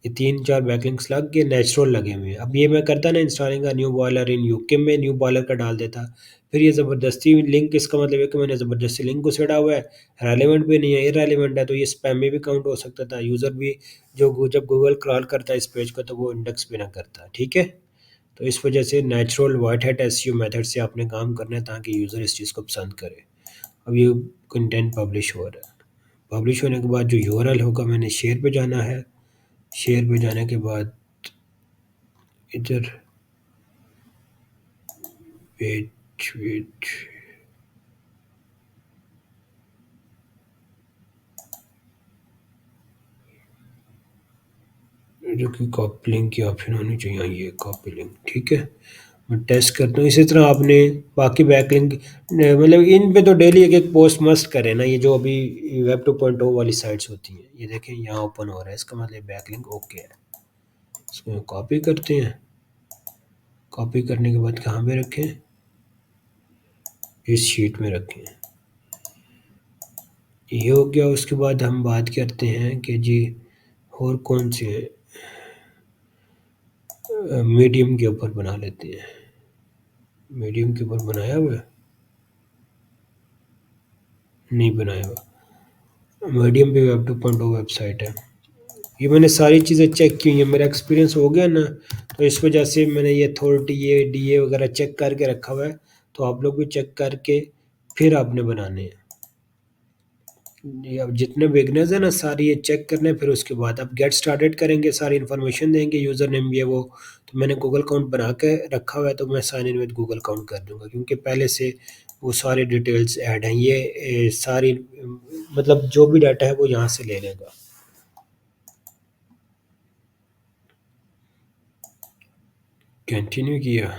Speaker 1: ये 3-4 बैकलिंक्स लग के नेचुरल लगे हुए हैं। अब ये मैं करता ना installing a new boiler in UK में न्यू बॉयलर का डाल देता। फिर ये ज़बरदस्ती लिंक, इसका मतलब है कि मैंने ज़बरदस्ती लिंक घुसेड़ा हुआ है, रेलेवेंट भी नहीं है, इर्रेलेवेंट है, तो ये स्पैम में भी काउंट हो सकता था। यूज़र भी जो जब गूगल क्रॉल करता है इस पेज को तो वो इंडेक्स भी ना करता, ठीक है? तो इस वजह से natural white hat SEO method से आपने काम करना है ताकि यूज़र इस चीज़ को पसंद करे। अब ये कंटेंट पब्लिश हो रहा है। पब्लिश होने के बाद जो यूआरएल होगा मैंने शेयर पे जाना है। शेयर पे जाने के बाद इधर वेट वेट जो कि कॉपी लिंक की ऑप्शन होनी चाहिए। हाँ, ये कॉपी लिंक ठीक है। मैं टेस्ट करता हूँ। इसी तरह आपने बाकी बैकलिंक मतलब इन पे तो डेली एक एक पोस्ट मस्ट करें ना। ये जो अभी वेब 2.0 वाली साइट्स होती हैं, ये देखें यहाँ ओपन हो रहा है, इसका मतलब बैकलिंक ओके है। इसको कॉपी करते हैं। कॉपी करने के बाद कहाँ पे रखें? इस शीट में रखें। ये हो गया। उसके बाद हम बात करते हैं कि जी और कौन से मीडियम के ऊपर बना लेते हैं। मीडियम के ऊपर बनाया हुआ है? नहीं बनाया हुआ। मीडियम पे वेब 2.0 वेबसाइट है। ये मैंने सारी चीज़ें चेक की हुई हैं, मेरा एक्सपीरियंस हो गया ना, तो इस वजह से मैंने ये अथॉरिटी ये डीए वगैरह चेक करके रखा हुआ है। तो आप लोग भी चेक करके फिर आपने बनाने हैं। ये अब जितने बिगनर्स हैं ना, सारी ये चेक करने हैं, फिर उसके बाद आप गेट स्टार्टेड करेंगे, सारी इन्फॉर्मेशन देंगे, यूज़र नेम ये वो। तो मैंने गूगल अकाउंट बना के रखा हुआ है, तो मैं sign in with Google account कर दूंगा, क्योंकि पहले से वो सारी डिटेल्स ऐड हैं। ये सारी मतलब जो भी डाटा है वो यहाँ से ले लेगा। कंटिन्यू किया।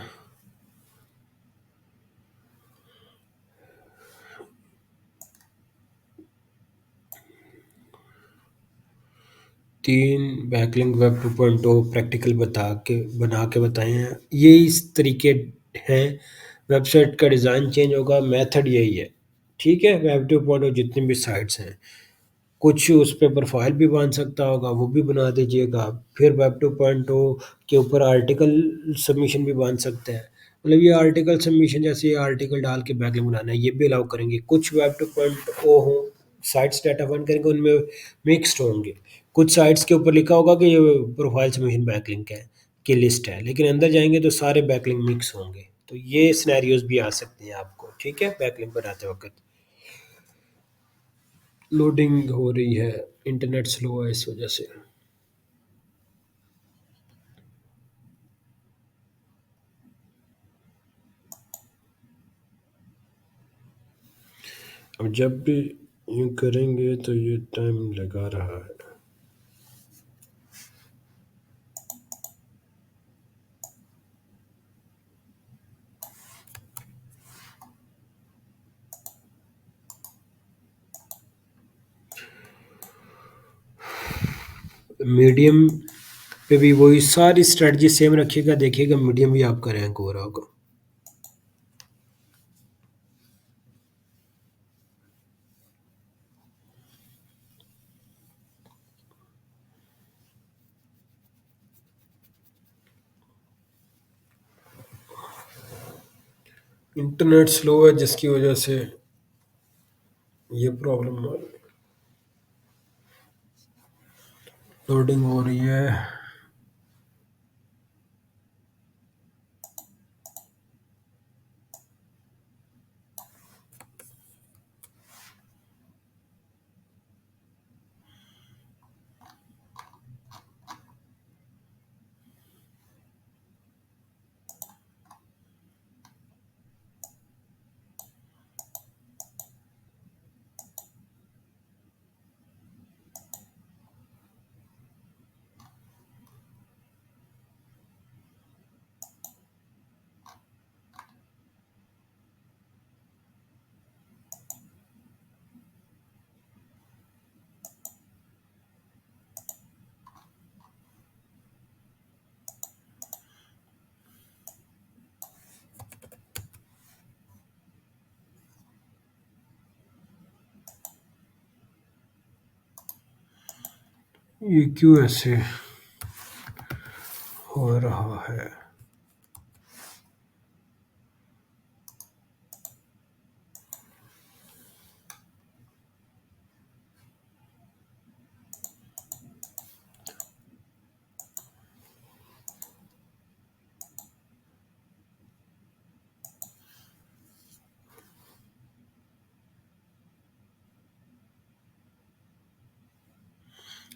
Speaker 1: 3 बैकलिंक वेब 2.0 प्रैक्टिकल बना के बताए हैं। ये इस तरीके हैं। वेबसाइट का डिज़ाइन चेंज होगा, मेथड यही है। ठीक है, वेब 2.0 जितनी भी साइट्स हैं, कुछ उस पे प्रोफाइल भी बन सकता होगा, वो भी बना दीजिएगा। फिर वेब 2.0 के ऊपर आर्टिकल सबमिशन भी बन सकता है। मतलब ये आर्टिकल सबमिशन, जैसे ये आर्टिकल डाल के बैकलिंक बनाना है, ये भी अलाउ करेंगे। कुछ वेब 2.0 हो साइट्स डाटा बन करेंगे, उनमें मिक्स्ड होंगे। कुछ साइट्स के ऊपर लिखा होगा कि ये प्रोफाइल सबमिशन बैकलिंक है की लिस्ट है, लेकिन अंदर जाएंगे तो सारे बैकलिंक मिक्स होंगे। तो ये सिनेरियोज भी आ सकते हैं आपको, ठीक है, बैकलिंक बनाते वक्त। लोडिंग हो रही है, इंटरनेट स्लो है इस वजह से। अब जब भी यूँ करेंगे तो ये टाइम लगा रहा है। मीडियम पे भी वही सारी स्ट्रेटजी सेम रखिएगा, देखिएगा मीडियम भी आपका रैंक हो रहा होगा। इंटरनेट स्लो है जिसकी वजह से ये प्रॉब्लम आ रही है। लोडिंग हो रही है। ये क्यों ऐसे हो रहा है?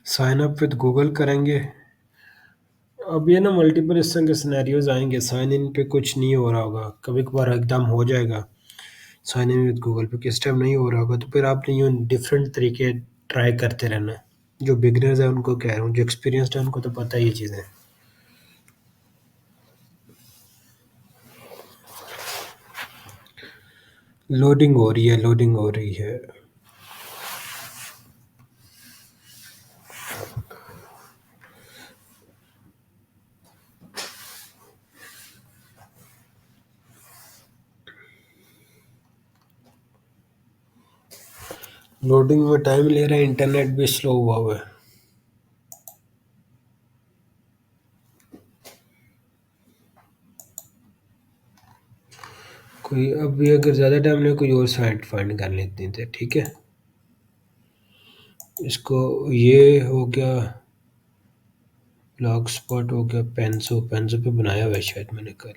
Speaker 1: साइन अप विद गूगल करेंगे। अब ये ना मल्टीपल इस तरह के सिनेरियोज आएंगे, साइन इन पे कुछ नहीं हो रहा होगा, कभी कभार एकदम हो जाएगा। साइन इन विद गूगल पे किस टाइम नहीं हो रहा होगा, तो फिर आपने यूँ डिफरेंट तरीके ट्राई करते रहना है। जो बिगिनर्स है उनको कह रहा हूँ, जो एक्सपीरियंस्ड है उनको तो पता ही ये चीज़ें। लोडिंग हो रही है, लोडिंग हो रही है। लोडिंग में टाइम ले रहा है, इंटरनेट भी स्लो हुआ है। कोई अभी अगर ज़्यादा टाइम लगे कोई और साइट फाइंड कर लेते थे, ठीक है। इसको ये हो गया, ब्लॉग स्पॉट हो गया, पेंसो पेंसो पे बनाया हुआ है शायद मैंने कल।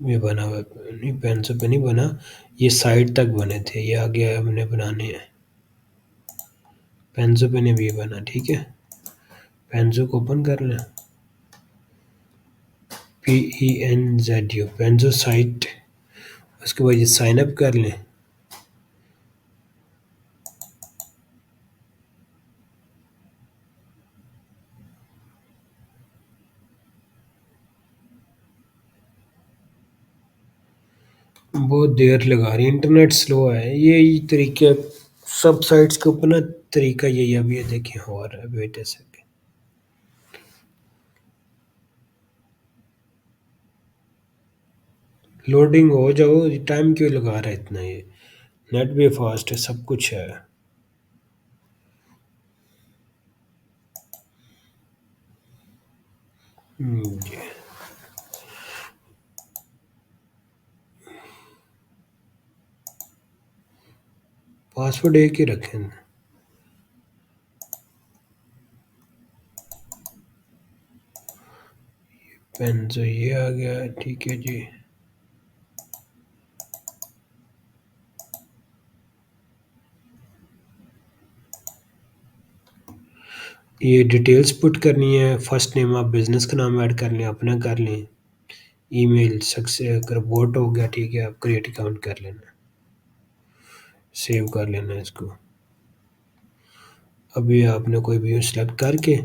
Speaker 1: ये बना हुआ है नहीं, पेंसो पे नहीं बना, ये साइट तक बने थे, ये आगे हमने बनाने हैं। पेंसो पे नहीं भी बना, ठीक है। पेंसो को ओपन कर लें, PENZU पेंसो साइट। उसके बाद ये साइन अप कर लें। बहुत देर लगा रही है, इंटरनेट स्लो है, यही तरीके सब साइट्स के ऊपर ना। तरीका यही है, अभी ये देखें हो रहा है, वेट ए सेकंड। लोडिंग हो जाओ, टाइम क्यों लगा रहा है इतना ये। नेट भी फास्ट है, सब कुछ है। जी। पासवर्ड एक ही रखें। पेन से ये आ गया, ठीक है जी। ये डिटेल्स पुट करनी है, फर्स्ट नेम आप बिजनेस का नाम ऐड कर लें, अपना कर लें। ईमेल सक्सेस अगर बोट हो गया, ठीक है, आप क्रिएट अकाउंट कर लेना, सेव कर लेना इसको। अभी आपने कोई भी सेलेक्ट करके,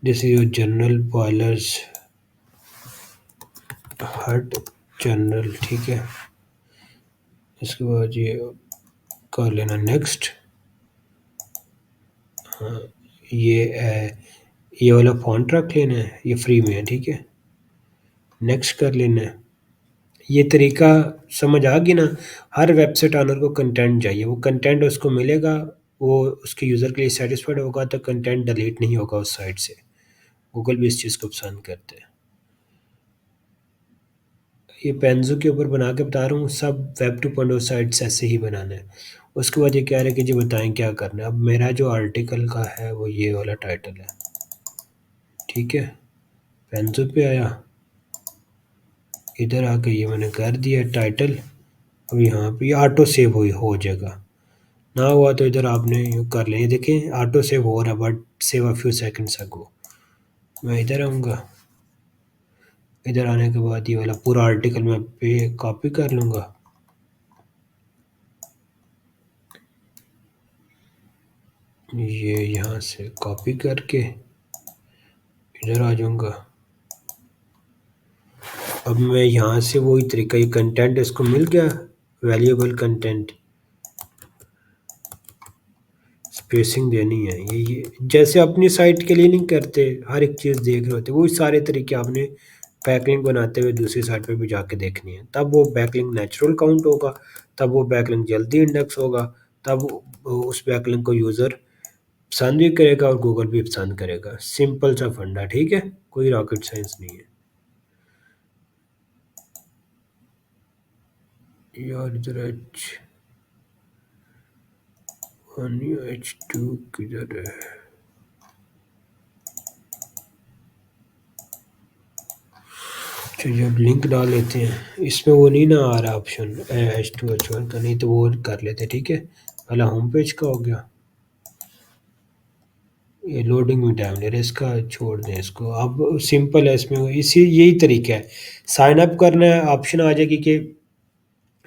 Speaker 1: जैसे ये जनरल बॉयलर्स हट जनरल, ठीक है। इसके बाद ये कर लेना नेक्स्ट। हाँ, ये वाला फॉन्ट रख लेना है, ये फ्री में है, ठीक है। नेक्स्ट कर लेना है। ये तरीका समझ आ गई ना। हर वेबसाइट ऑनर को कंटेंट चाहिए, वो कंटेंट उसको मिलेगा, वो उसके यूज़र के लिए सेटिस्फाइड होगा तो कंटेंट डिलीट नहीं होगा उस साइट से। गूगल भी इस चीज़ को पसंद करते हैं। ये पेंजो के ऊपर बना के बता रहा हूँ, सब वेब 2.0 साइट्स ऐसे ही बनाना है। उसके बाद ये कह रहे हैं कि जी बताएं क्या करना है। अब मेरा जो आर्टिकल का है वो ये वाला टाइटल है, ठीक है। पेंजो पे आया, इधर आके ये मैंने कर दिया टाइटल। अब यहाँ पे ये ऑटो सेव हो जाएगा। ना हुआ तो इधर आपने यूँ कर लें, ये देखें ऑटो सेव हो रहा है, but save a few seconds ago. मैं इधर आऊँगा, इधर आने के बाद ये वाला पूरा आर्टिकल मैं पे कॉपी कर लूँगा। ये यहाँ से कॉपी करके इधर आ जाऊँगा। अब मैं यहाँ से वही तरीका, ये कंटेंट इसको मिल गया, वैल्यूएबल कंटेंट, स्पेसिंग देनी है। ये जैसे अपनी साइट के लिए नहीं करते, हर एक चीज़ देख रहे होते, वही सारे तरीके आपने बैकलिंक बनाते हुए दूसरी साइट पे भी जाके देखनी है। तब वो बैकलिंक नेचुरल काउंट होगा, तब वो बैकलिंक जल्दी इंडेक्स होगा, तब उस बैकलिंक को यूज़र पसंद भी करेगा और गूगल भी पसंद करेगा। सिंपल सा फंडा, ठीक है, कोई रॉकेट साइंस नहीं है। यार इधर H2 किधर है। चलिए अब लिंक डाल लेते हैं। इसमें वो नहीं ना आ रहा ऑप्शन H2H1 का, नहीं तो वो कर लेते, ठीक है। पहला होम पेज का हो गया। ये लोडिंग में टाइम ले रहा है, इसका छोड़ दें इसको। अब सिंपल है, इसमें इसी यही तरीका है। साइन अप करना है, ऑप्शन आ जाएगी कि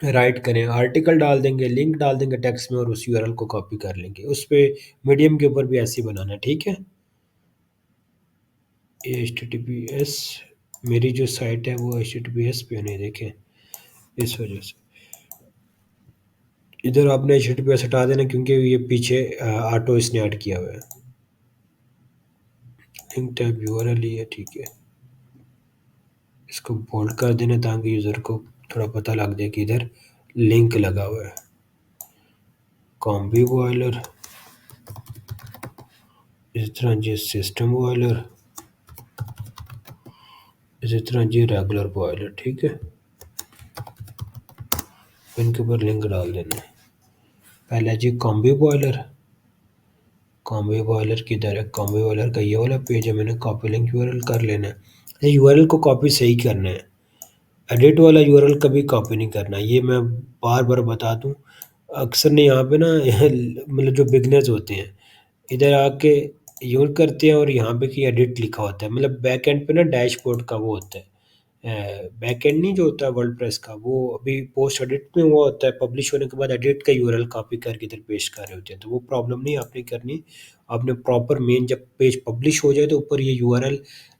Speaker 1: राइट करें, आर्टिकल डाल देंगे, लिंक डाल देंगे टेक्स्ट में और उस यूआरएल को कॉपी कर लेंगे। उस पे मीडियम के ऊपर भी ऐसे ही बनाना है, ठीक है। HTTPS, मेरी जो साइट है वो HTTPS पे नहीं, देखें इस वजह से इधर आपने HTTPS हटा देना, क्योंकि ये पीछे ऑटो इसने ऐड किया हुआ है। लिंक टैब यूआरएल ही है, ठीक है। इसको बोल्ड कर देना ताकि यूज़र को थोड़ा पता लग जाए कि इधर लिंक लगा हुआ है। कॉम्बी बॉयलर, इस तरह जी सिस्टम बॉयलर, इसी तरह जी रेगुलर बॉयलर, ठीक है। इनके ऊपर लिंक डाल देना है। पहला जी कॉम्बी बॉयलर, कॉम्बी बॉयलर किधर है? कॉम्बी बॉयलर का ये वाला पेज है, मैंने कॉपी लिंक यूआरएल कर लेना है। यूआरएल को कॉपी सही करना है, एडिट वाला यूआरएल कभी कॉपी नहीं करना, ये मैं बार बार बता दूं। अक्सर ने यहाँ पे ना मतलब जो बिगनर्स होते हैं इधर आके यूज करते हैं और यहाँ पे कि एडिट लिखा होता है, मतलब बैक एंड पे ना डैशबोर्ड का वो होता है, बैक एंड नहीं जो होता है वर्डप्रेस का, वो अभी पोस्ट एडिट में हुआ होता है, पब्लिश होने के बाद एडिट का यूआरएल कॉपी करके इधर पेस्ट कर रहे होते हैं, तो वो प्रॉब्लम नहीं आपने करनी। आपने प्रॉपर मेन जब पेज पब्लिश हो जाए तो ऊपर ये यूआरएल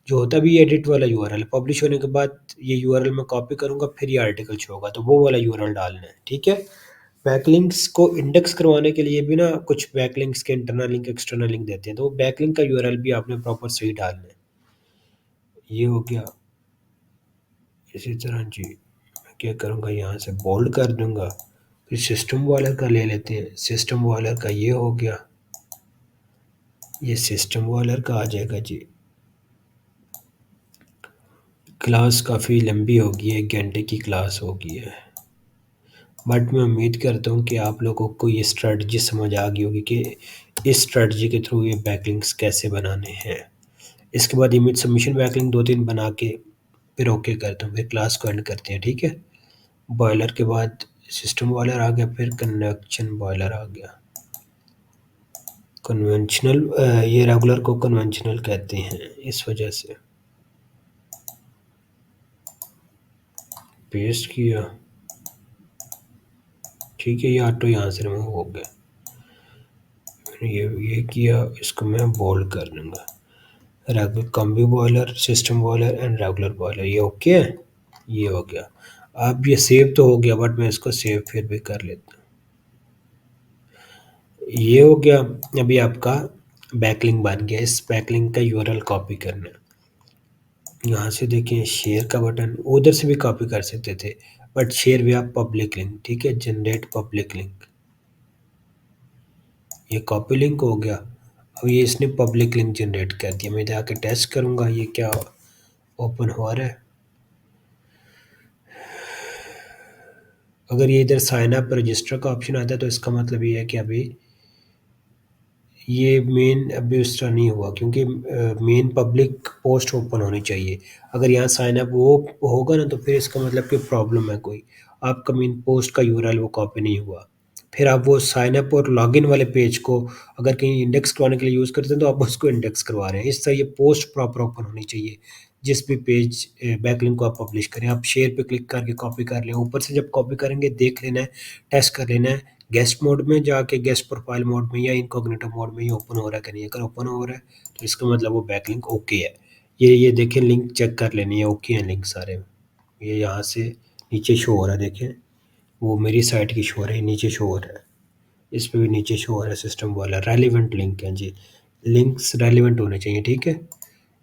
Speaker 1: जो होता है, भी एडिट वाला यूआरएल पब्लिश होने के बाद ये यूआरएल मैं कॉपी करूंगा, फिर ये आर्टिकल शो होगा, तो वो वाला यूआरएल डालना है, ठीक है। बैकलिंक्स को इंडेक्स करवाने के लिए भी ना कुछ बैकलिंक्स के इंटरनल लिंक एक्सटर्नल लिंक देते हैं, तो वो बैकलिंक का यूआरएल भी आपने प्रॉपर सही डालना है। ये हो गया। इसी तरह जी मैं क्या करूँगा, यहाँ से बोल्ड कर दूंगा। फिर सिस्टम वाले का ले लेते हैं, सिस्टम वाले का ये हो गया, ये सिस्टम वाले का आ जाएगा जी। क्लास काफ़ी लंबी होगी है, 1 घंटे की क्लास होगी है, बट मैं उम्मीद करता हूँ कि आप लोगों को ये स्ट्रेटजी समझ आ गई होगी कि इस स्ट्रेटजी के थ्रू ये बैकलिंक्स कैसे बनाने हैं। इसके बाद इमेज सबमिशन बैकलिंक 2-3 बना के फिर ओके करता हूँ, फिर क्लास को एंड करते हैं, ठीक है। बॉयलर के बाद सिस्टम बॉयलर आ गया, फिर कनेक्शन बॉयलर आ गया। कन्वेंशनल, ये रेगुलर को कन्वेंशनल कहते हैं इस वजह से। पेस्ट किया, ठीक है, ये ऑटो यहाँ से रिमूव हो गया। मैंने ये किया, इसको मैं बोल्ड कर दूंगा। Regular combi boiler, system boiler and regular boiler, ये ओके है, ये हो गया। अब ये सेव तो हो गया, बट मैं इसको सेव फिर भी कर लेता हूँ। ये हो गया। अभी आपका बैकलिंक बन गया, इस बैकलिंक का यूआरएल कॉपी करना है। यहाँ से देखें शेयर का बटन, उधर से भी कॉपी कर सकते थे, बट शेयर भी आप पब्लिक लिंक, ठीक है, जनरेट पब्लिक लिंक, ये कॉपी लिंक हो गया। अब ये इसने पब्लिक लिंक जनरेट कर दिया, मैं जाके टेस्ट करूँगा ये क्या ओपन हो रहा है। अगर ये इधर साइन अप रजिस्टर का ऑप्शन आता है तो इसका मतलब ये है कि अभी ये मेन अभी उस तरह नहीं हुआ, क्योंकि मेन पब्लिक पोस्ट ओपन होनी चाहिए। अगर यहाँ साइन अप वो होगा ना तो फिर इसका मतलब कि प्रॉब्लम है कोई, आपका मेन पोस्ट का यूआरएल वो कॉपी नहीं हुआ। फिर आप वो साइन अप और लॉगिन वाले पेज को अगर कहीं इंडेक्स करवाने के लिए यूज़ करते हैं तो आप उसको इंडेक्स करवा रहे हैं। इस तरह ये पोस्ट प्रॉपर ओपन होनी चाहिए जिस भी पेज बैकलिंक को आप पब्लिश करें। आप शेयर पे क्लिक करके कॉपी कर लें, ऊपर से जब कॉपी करेंगे देख लेना है, टेस्ट कर लेना है गेस्ट मोड में जाके, गेस्ट प्रोफाइल मोड में या इनकॉग्निटो मोड में ये ओपन हो रहा है कि नहीं। अगर ओपन हो रहा है तो इसका मतलब वो बैकलिंक ओके है। ये देखें, लिंक चेक कर लेनी है, ओके हैं लिंक सारे। ये यहाँ से नीचे शो हो रहा है, देखें वो मेरी साइट की शो हो रही है, नीचे शो हो रहा है, इस पे भी नीचे शो हो रहा है सिस्टम वाला रेलिवेंट लिंक है जी। लिंक्स रेलिवेंट होने चाहिए, ठीक है।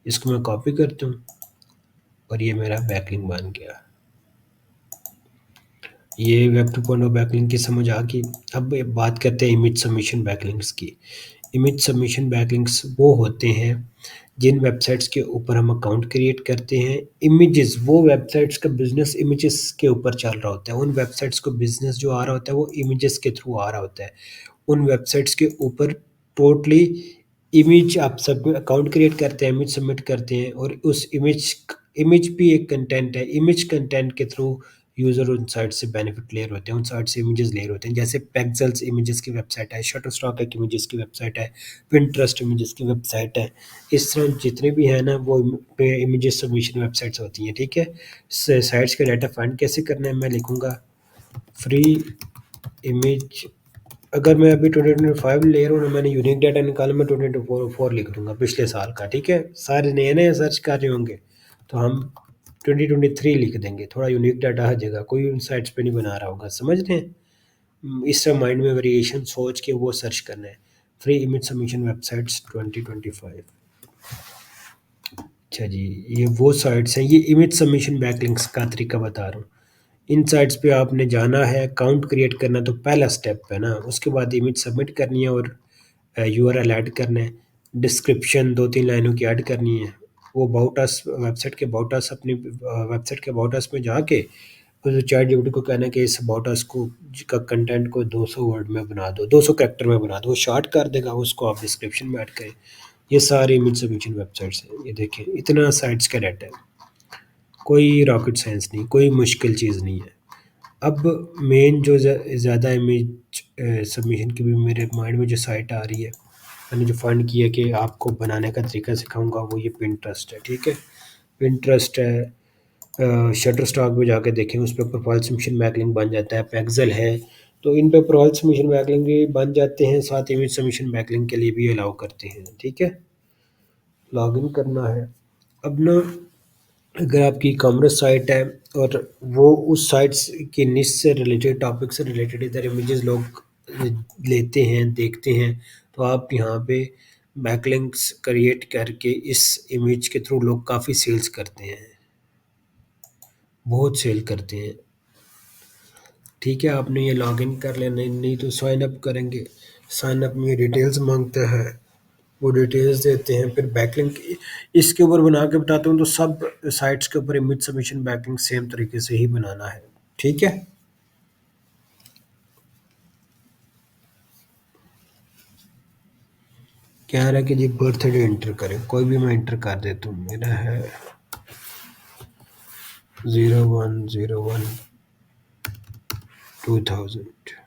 Speaker 1: इसको मैं कॉपी करता हूँ और ये मेरा बैकलिंक बन गया। ये वेब 2.0 बैकलिंक की समझ आ गई। अब बात करते हैं इमेज सबमिशन बैकलिंक्स की। इमेज सबमिशन बैकलिंक्स वो होते हैं जिन वेबसाइट्स के ऊपर हम अकाउंट क्रिएट करते हैं। इमेजेस, वो वेबसाइट्स का बिजनेस इमेजेस के ऊपर चल रहा होता है, उन वेबसाइट्स को बिजनेस जो आ रहा होता है वो इमेजेस के थ्रू आ रहा होता है। उन वेबसाइट्स के ऊपर टोटली इमेज आप सब अकाउंट क्रिएट करते हैं, इमेज सबमिट करते हैं, और उस इमेज इमेज भी एक कंटेंट है। इमेज कंटेंट के थ्रू यूज़र उन साइट से बेनिफिट ले रहे होते हैं, उन साइट से इमेजेस ले रहे होते हैं। जैसे पेक्सेल्स इमेजेस की वेबसाइट है, शटरस्टॉक एक इमेजेस की वेबसाइट है, पिंटरेस्ट इमेजेस की वेबसाइट है। इस तरह जितने भी हैं ना वो पे इमेजेस सबमिशन वेबसाइट्स होती हैं, ठीक है। साइट्स का डाटा फाइंड कैसे करना है मैं लिखूंगा, फ्री इमेज, अगर मैं अभी 2025 ले रहा हूँ ना, मैंने यूनिक डाटा निकाला, मैं 2024 लिख दूंगा पिछले साल का, ठीक है। सारे नए नए सर्च कर रहे होंगे तो हम 2023 लिख देंगे, थोड़ा यूनिक डाटा आ जाएगा, कोई उन साइट्स पे नहीं बना रहा होगा, समझ रहे हैं। इस तरह माइंड में वेरिएशन सोच के वो सर्च करना है। Free image submission websites 2025। अच्छा जी, ये वो साइट्स हैं, ये इमेज सबमिशन बैकलिंक्स का तरीका बता रहा हूँ। इन साइट्स पे आपने जाना है, अकाउंट क्रिएट करना तो पहला स्टेप है ना, उसके बाद इमेज सबमिट करनी है और यूआरएल ऐड करना है, डिस्क्रिप्शन 2-3 लाइनों की ऐड करनी है। वो अबाउट अस, वेबसाइट के अबाउट अस, अपनी वेबसाइट के अबाउट अस में जाके उस चैट जीपीटी को कहना है कि इस अबाउट अस को का कंटेंट को 200 वर्ड में बना दो, 200 कैरेक्टर में बना दो, वो शॉर्ट कर देगा, उसको आप डिस्क्रिप्शन में ऐड करें। ये सारे इमेज सबमिशन वेबसाइट्स हैं, ये देखें इतना साइट्स का डाटा है, कोई रॉकेट साइंस नहीं, कोई मुश्किल चीज़ नहीं है। अब मेन जो ज़्यादा इमेज सबमिशन की भी मेरे माइंड में जो साइट आ रही है, मैंने जो फाइंड किया कि आपको बनाने का तरीका सिखाऊंगा, वो ये पिंटरेस्ट है, ठीक है। पिंटरेस्ट है, शटर स्टॉक पे जाके देखें, उस पर प्रोफाइल सबमिशन बैकलिंक बन जाता है, पैक्सल है, तो इन पे प्रोफाइल सबमिशन बैकलिंक भी बन जाते हैं, साथ इमेज सबमिशन बैकलिंक के लिए भी अलाउ करते हैं, ठीक है। लॉगिन करना है। अब ना, अगर आपकी कॉमर्स साइट है और वो उस साइट्स की निश से रिलेटेड, टॉपिक से रिलेटेड इधर इमेजेस लोग लेते हैं, देखते हैं, तो आप यहाँ पे बैकलिंक्स क्रिएट करके इस इमेज के थ्रू लोग काफ़ी सेल्स करते हैं, बहुत सेल करते हैं, ठीक है। आपने ये लॉगिन कर लेना, नहीं तो साइन अप करेंगे, साइन अप में डिटेल्स मांगता है, वो डिटेल्स देते हैं, फिर बैकलिंक इसके ऊपर बना के बताता हूँ, तो सब साइट्स के ऊपर इमेज सबमिशन बैकलिंक सेम तरीके से ही बनाना है, ठीक है। कह रहा है कि जी बर्थडे एंटर करें, कोई भी मैं एंटर कर देता हूँ, मेरा है 01/01/2000।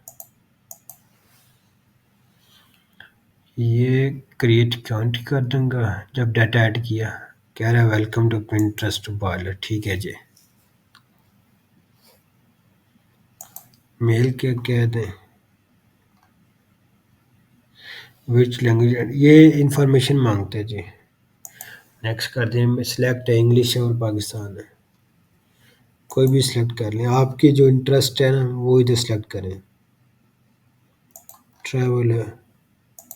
Speaker 1: ये क्रिएट अकाउंट कर दूंगा जब डाटा ऐड किया। कह रहा है वेलकम टू पिंटरेस्ट बॉयलर, ठीक है जी। मेल के कह दें, विच लैंग्वेज, ये इंफॉर्मेशन मांगते हैं जी। नेक्स्ट कर दें, सिलेक्ट है, इंग्लिश है और पाकिस्तान है, कोई भी सिलेक्ट कर लें, आपकी जो इंटरेस्ट है ना वो इधर सेलेक्ट करें। ट्रैवल है,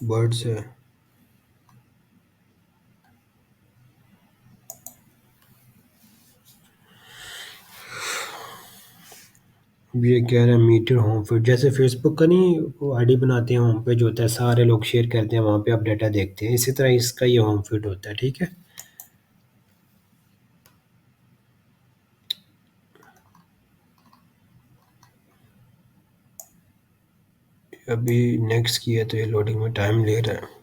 Speaker 1: बर्ड्स है, ये कह रहा है मीट योर होम फीड, जैसे फेसबुक का नहीं वो आईडी बनाते हैं, होम पेज होता है, सारे लोग शेयर करते हैं, वहाँ पे आप डाटा देखते हैं, इसी तरह इसका ये होम फीड होता है, ठीक है। अभी नेक्स्ट किया तो ये लोडिंग में टाइम ले रहा है।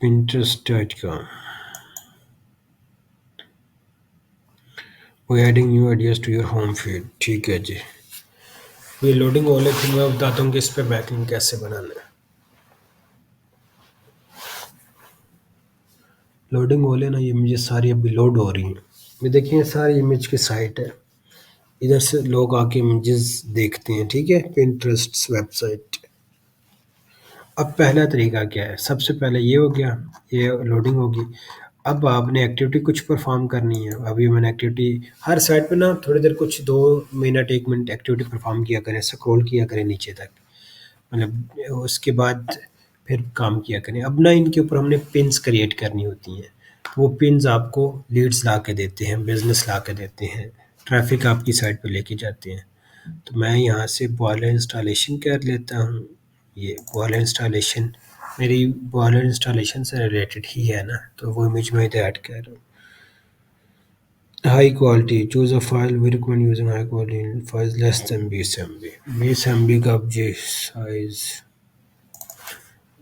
Speaker 1: Pinterest का वो adding new ideas to your home feed, ठीक है जी। ये लोडिंग हो रही, फिर मैं बताता हूँ कि इस पे बैकलिंक कैसे बनाना है। लोडिंग हो लेना, ये मुझे सारी अभी लोड हो रही हैं, ये देखिए सारी इमेज की साइट है, इधर से लोग आके इमेजेस देखते हैं, ठीक है। Pinterest website. अब पहला तरीका क्या है, सबसे पहले ये हो गया, ये लोडिंग होगी। अब आपने एक्टिविटी कुछ परफॉर्म करनी है, अभी मैंने एक्टिविटी हर साइड पे ना थोड़ी देर कुछ 2 मिनट 1 मिनट एक्टिविटी परफॉर्म किया करें, स्क्रॉल किया करें नीचे तक, मतलब उसके बाद फिर काम किया करें। अब ना इनके ऊपर हमने पिन्स क्रिएट करनी होती हैं, तो वो पिन्स आपको लीड्स ला के देते हैं, बिजनेस ला के देते हैं, ट्रैफिक आपकी साइट पे लेके जाते हैं। तो मैं यहाँ से बॉयलर इंस्टॉलेशन कर लेता हूँ, ये बॉयलर इंस्टॉलेशन मेरी बॉयलर इंस्टॉलेशन से रिलेटेड ही है ना, तो वो इमेज मैं इधर ऐड कर रहा हूँ। High quality, choose a file, we recommend using high quality files less than 20 MB, 20 MB का अब जी साइज,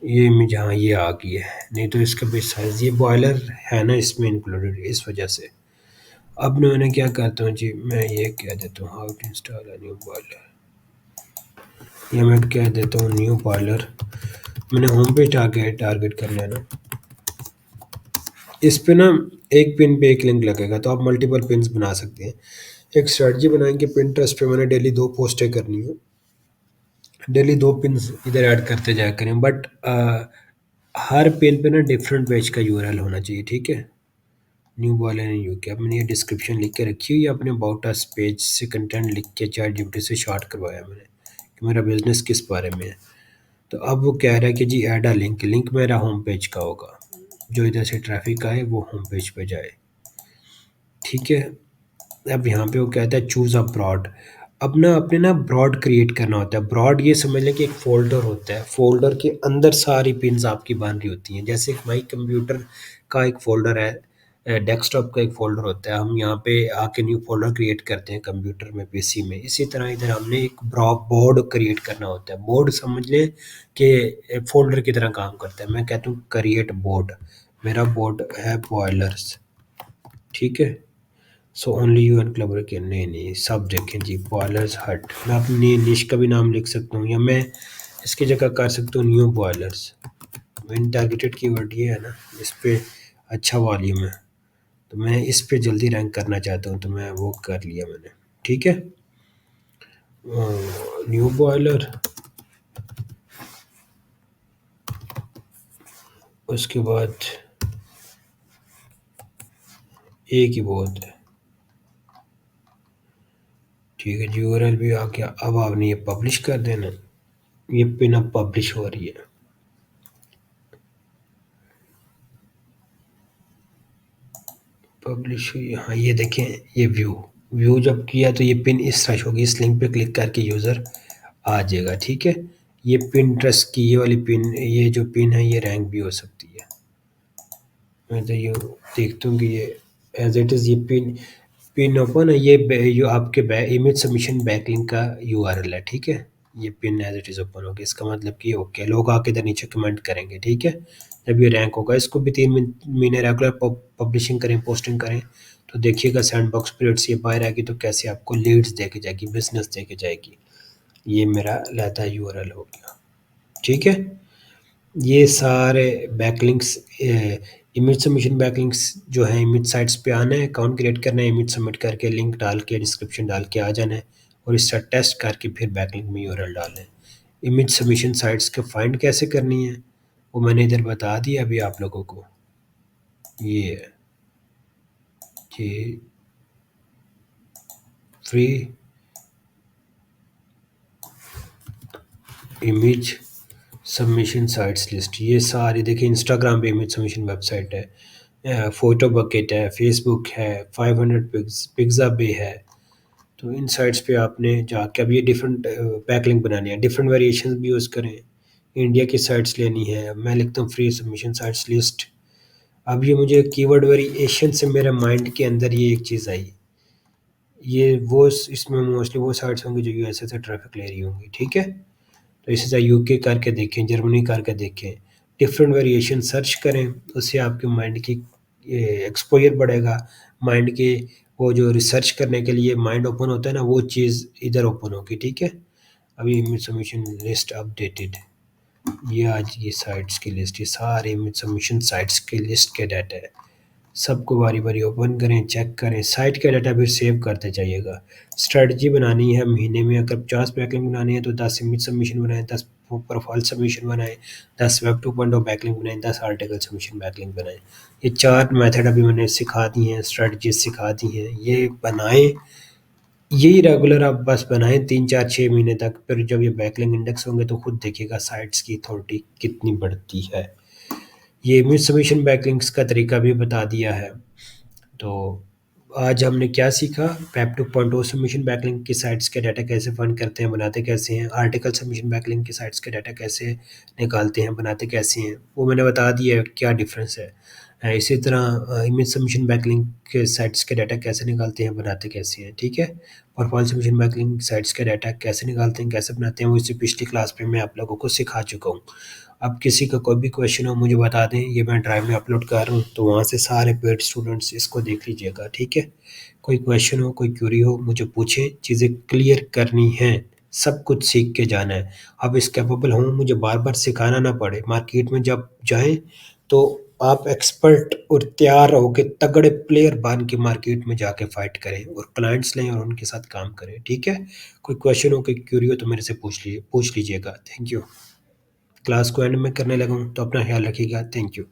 Speaker 1: ये इमेज हाँ ये आ गई है, नहीं तो इसका भी साइज, ये बॉयलर है ना इसमें इंक्लूडेड, इस वजह से। अब मैंने क्या करता हूँ जी, मैं ये कह देता हूँ how to install a new boiler, या मैं कह देता हूँ न्यू बॉयलर, मैंने होम पेज टारगेट करना है ना, इस पे ना एक पिन पे एक लिंक लगेगा, तो आप मल्टीपल पिन्स बना सकते हैं। एक स्ट्रेटजी बनाएंगे, पिंटरेस्ट पे मैंने डेली 2 पोस्टें करनी है, डेली 2 पिन्स इधर ऐड करते जाया करें, बट हर पिन पे ना डिफरेंट पेज का यूआरएल होना चाहिए, ठीक है। न्यू बॉयलर इन यूके, अब मैंने ये डिस्क्रिप्शन लिख के रखी हुई है, अपने अबाउट अस पेज से कंटेंट लिख के चैट जीपीटी से शॉर्ट करवाया मैंने कि मेरा बिजनेस किस बारे में है। तो अब वो कह रहा है कि जी ऐड अ लिंक, लिंक मेरा होम पेज का होगा, जो इधर से ट्रैफिक आए वो होम पेज पे जाए, ठीक है। अब यहाँ पे वो कहता है चूज़ अ ब्रॉड। अब ना अपने ना ब्रॉड क्रिएट करना होता है। ब्रॉड ये समझ लें कि एक फ़ोल्डर होता है, फ़ोल्डर के अंदर सारी पिन्स आपकी बन रही होती हैं। जैसे माई कंप्यूटर का एक फ़ोल्डर है, डेस्कटॉप का एक फ़ोल्डर होता है, हम यहाँ पे आके न्यू फ़ोल्डर क्रिएट करते हैं कंप्यूटर में, पीसी में। इसी तरह इधर हमने एक बोर्ड क्रिएट करना होता है। बोर्ड समझ लें कि फ़ोल्डर की तरह काम करता है। मैं कहता हूँ क्रिएट बोर्ड, मेरा बोर्ड है बॉयलर्स, ठीक है। सो ओनली यू एंड क्लबर के, नहीं नहीं सब देखें जी, बॉयलर्स हट। मैं अपनी निश का भी नाम लिख सकता हूँ, या मैं इसकी जगह कर सकता हूँ new boilers. Main targeted keyword ये है ना, इस पे अच्छा वॉल्यूम है, तो मैं इस पे जल्दी रैंक करना चाहता हूँ, तो मैं वो कर लिया मैंने, ठीक है। न्यू बॉयलर, उसके बाद एक ही बहुत है, ठीक है। यूआरएल भी आ गया। अब आपने ये पब्लिश कर देना, ये पिन अब पब्लिश हो रही है। पब्लिश हुई, हाँ ये देखें, ये व्यू, व्यू जब किया तो ये पिन इस तरह होगी, इस लिंक पे क्लिक करके यूज़र आ जाएगा, ठीक है। ये पिन ट्रस्ट की ये वाली पिन, ये जो पिन है ये रैंक भी हो सकती है। मैं तो ये देखता हूँ कि ये एज इट इज़, ये पिन पिन ओपन है, ये जो आपके इमेज सबमिशन बैकलिंक का यूआरएल है, ठीक है। ये pin as it is open होगी, इसका मतलब कि ओके, लोग आके इधर नीचे कमेंट करेंगे, ठीक है। जब ये रैंक होगा, इसको भी 3 महीने रेगुलर पब्लिशिंग करें, पोस्टिंग करें, तो देखिएगा सैंड बॉक्स पीरियड से ये बाहर आएगी तो कैसे आपको लीड्स देके जाएगी, बिजनेस देके जाएगी। ये मेरा लहदा यूआरएल हो गया, ठीक है। ये सारे बैकलिंक्स, इमेज सबमिशन बैकलिंक्स जो है, इमेज साइट्स पे आना है, अकाउंट क्रिएट करना है, इमेज सबमिट करके लिंक डाल के डिस्क्रिप्शन डाल के आ जाना है, और इसका टेस्ट करके फिर बैकलिंक में यूआरएल डालना है। इमेज सबमिशन साइट्स को फाइंड कैसे करनी है वो मैंने इधर बता दिया अभी आप लोगों को। ये है कि free image submission sites list, ये सारी देखिए। इंस्टाग्राम पे इमेज सबमिशन वेबसाइट है, फोटो बकेट है, फेसबुक है, 500 पिज्ज़ा पे है। तो इन साइट्स पे आपने जाके अब ये डिफरेंट बैकलिंक बनानी है, डिफरेंट वेरिएशन भी यूज़ करें। इंडिया की साइट्स लेनी है, अब मैं लिखता हूँ फ्री सबमिशन साइट्स लिस्ट। अब ये मुझे कीवर्ड वेरिएशन से मेरे माइंड के अंदर ये एक चीज़ आई, ये वो इसमें मोस्टली वो साइट्स होंगी जो यूएसए से ट्रैफिक ले रही होंगी, ठीक है। तो इसी तरह यूके करके देखें, जर्मनी करके देखें, डिफरेंट वेरिएशन सर्च करें, उससे आपके माइंड की एक्सपोजर बढ़ेगा। माइंड के वो जो रिसर्च करने के लिए माइंड ओपन होता है ना, वो चीज़ इधर ओपन होगी, ठीक है। अभी इमेज सबमिशन लिस्ट अपडेटेड, ये आज ये साइट्स की लिस्ट, ये सारे इमेज सबमिशन साइट्स की लिस्ट के डाटा है। सबको बारी-बारी ओपन करें, चेक करें, साइट का डाटा फिर सेव करते जाइएगा। स्ट्रैटेजी बनानी है महीने में, अगर 50 बैकलिंक बनानी है तो 10 इमेज सबमिशन बनाएँ, 10 प्रोफाइल सबमिशन बनाएँ, 10 वेब 2.0 बैकलिंक बनाएँ, 10 आर्टिकल सबमिशन बैकलिंक बनाएँ। ये 4 मेथड अभी मैंने सिखा दी हैं, स्ट्रैटेजीज़ सिखा दी हैं, ये बनाएँ। यही रेगुलर आप बस बनाएँ 3, 4, 6 महीने तक, फिर जब ये बैकलिंक इंडेक्स होंगे तो खुद देखिएगा साइट्स की अथॉरिटी कितनी बढ़ती है। ये इमेज सबमिशन बैकलिंक्स का तरीका भी बता दिया है। तो आज हमने क्या सीखा, वेब 2.0 सबमिशन बैकलिंक की साइट्स के डाटा कैसे फंड करते हैं, बनाते कैसे हैं, आर्टिकल सबमिशन बैकलिंक की साइट्स के डाटा कैसे निकालते हैं, बनाते कैसे हैं, वो मैंने बता दिया है क्या डिफरेंस है। इसी तरह इमेज सबमिशन बैकलिंक के साइट्स के डाटा कैसे निकालते हैं, बनाते कैसे हैं, ठीक है। प्रोफाइल सबमिशन बैकलिंक साइट्स के डाटा कैसे निकालते हैं, कैसे बनाते हैं, वो इसी पिछली क्लास में मैं आप लोगों को सिखा चुका हूँ। अब किसी का कोई भी क्वेश्चन हो मुझे बता दें, ये मैं ड्राइव में अपलोड कर रहा हूँ, तो वहाँ से सारे पेड स्टूडेंट्स इसको देख लीजिएगा, ठीक है। कोई क्वेश्चन हो, कोई क्यूरी हो, मुझे पूछें, चीज़ें क्लियर करनी हैं, सब कुछ सीख के जाना है। अब इस कैपेबल हूँ, मुझे बार बार सिखाना ना पड़े। मार्केट में जब जाएं तो आप एक्सपर्ट और तैयार रहो कि तगड़े प्लेयर बन के मार्केट में जाके फाइट करें और क्लाइंट्स लें और उनके साथ काम करें, ठीक है? कोई क्वेश्चन हो, कोई क्यूरी हो तो मेरे से पूछ लीजिएगा। Thank you. क्लास को एंड में करने लगा हूँ, तो अपना ख्याल रखिएगा। Thank you.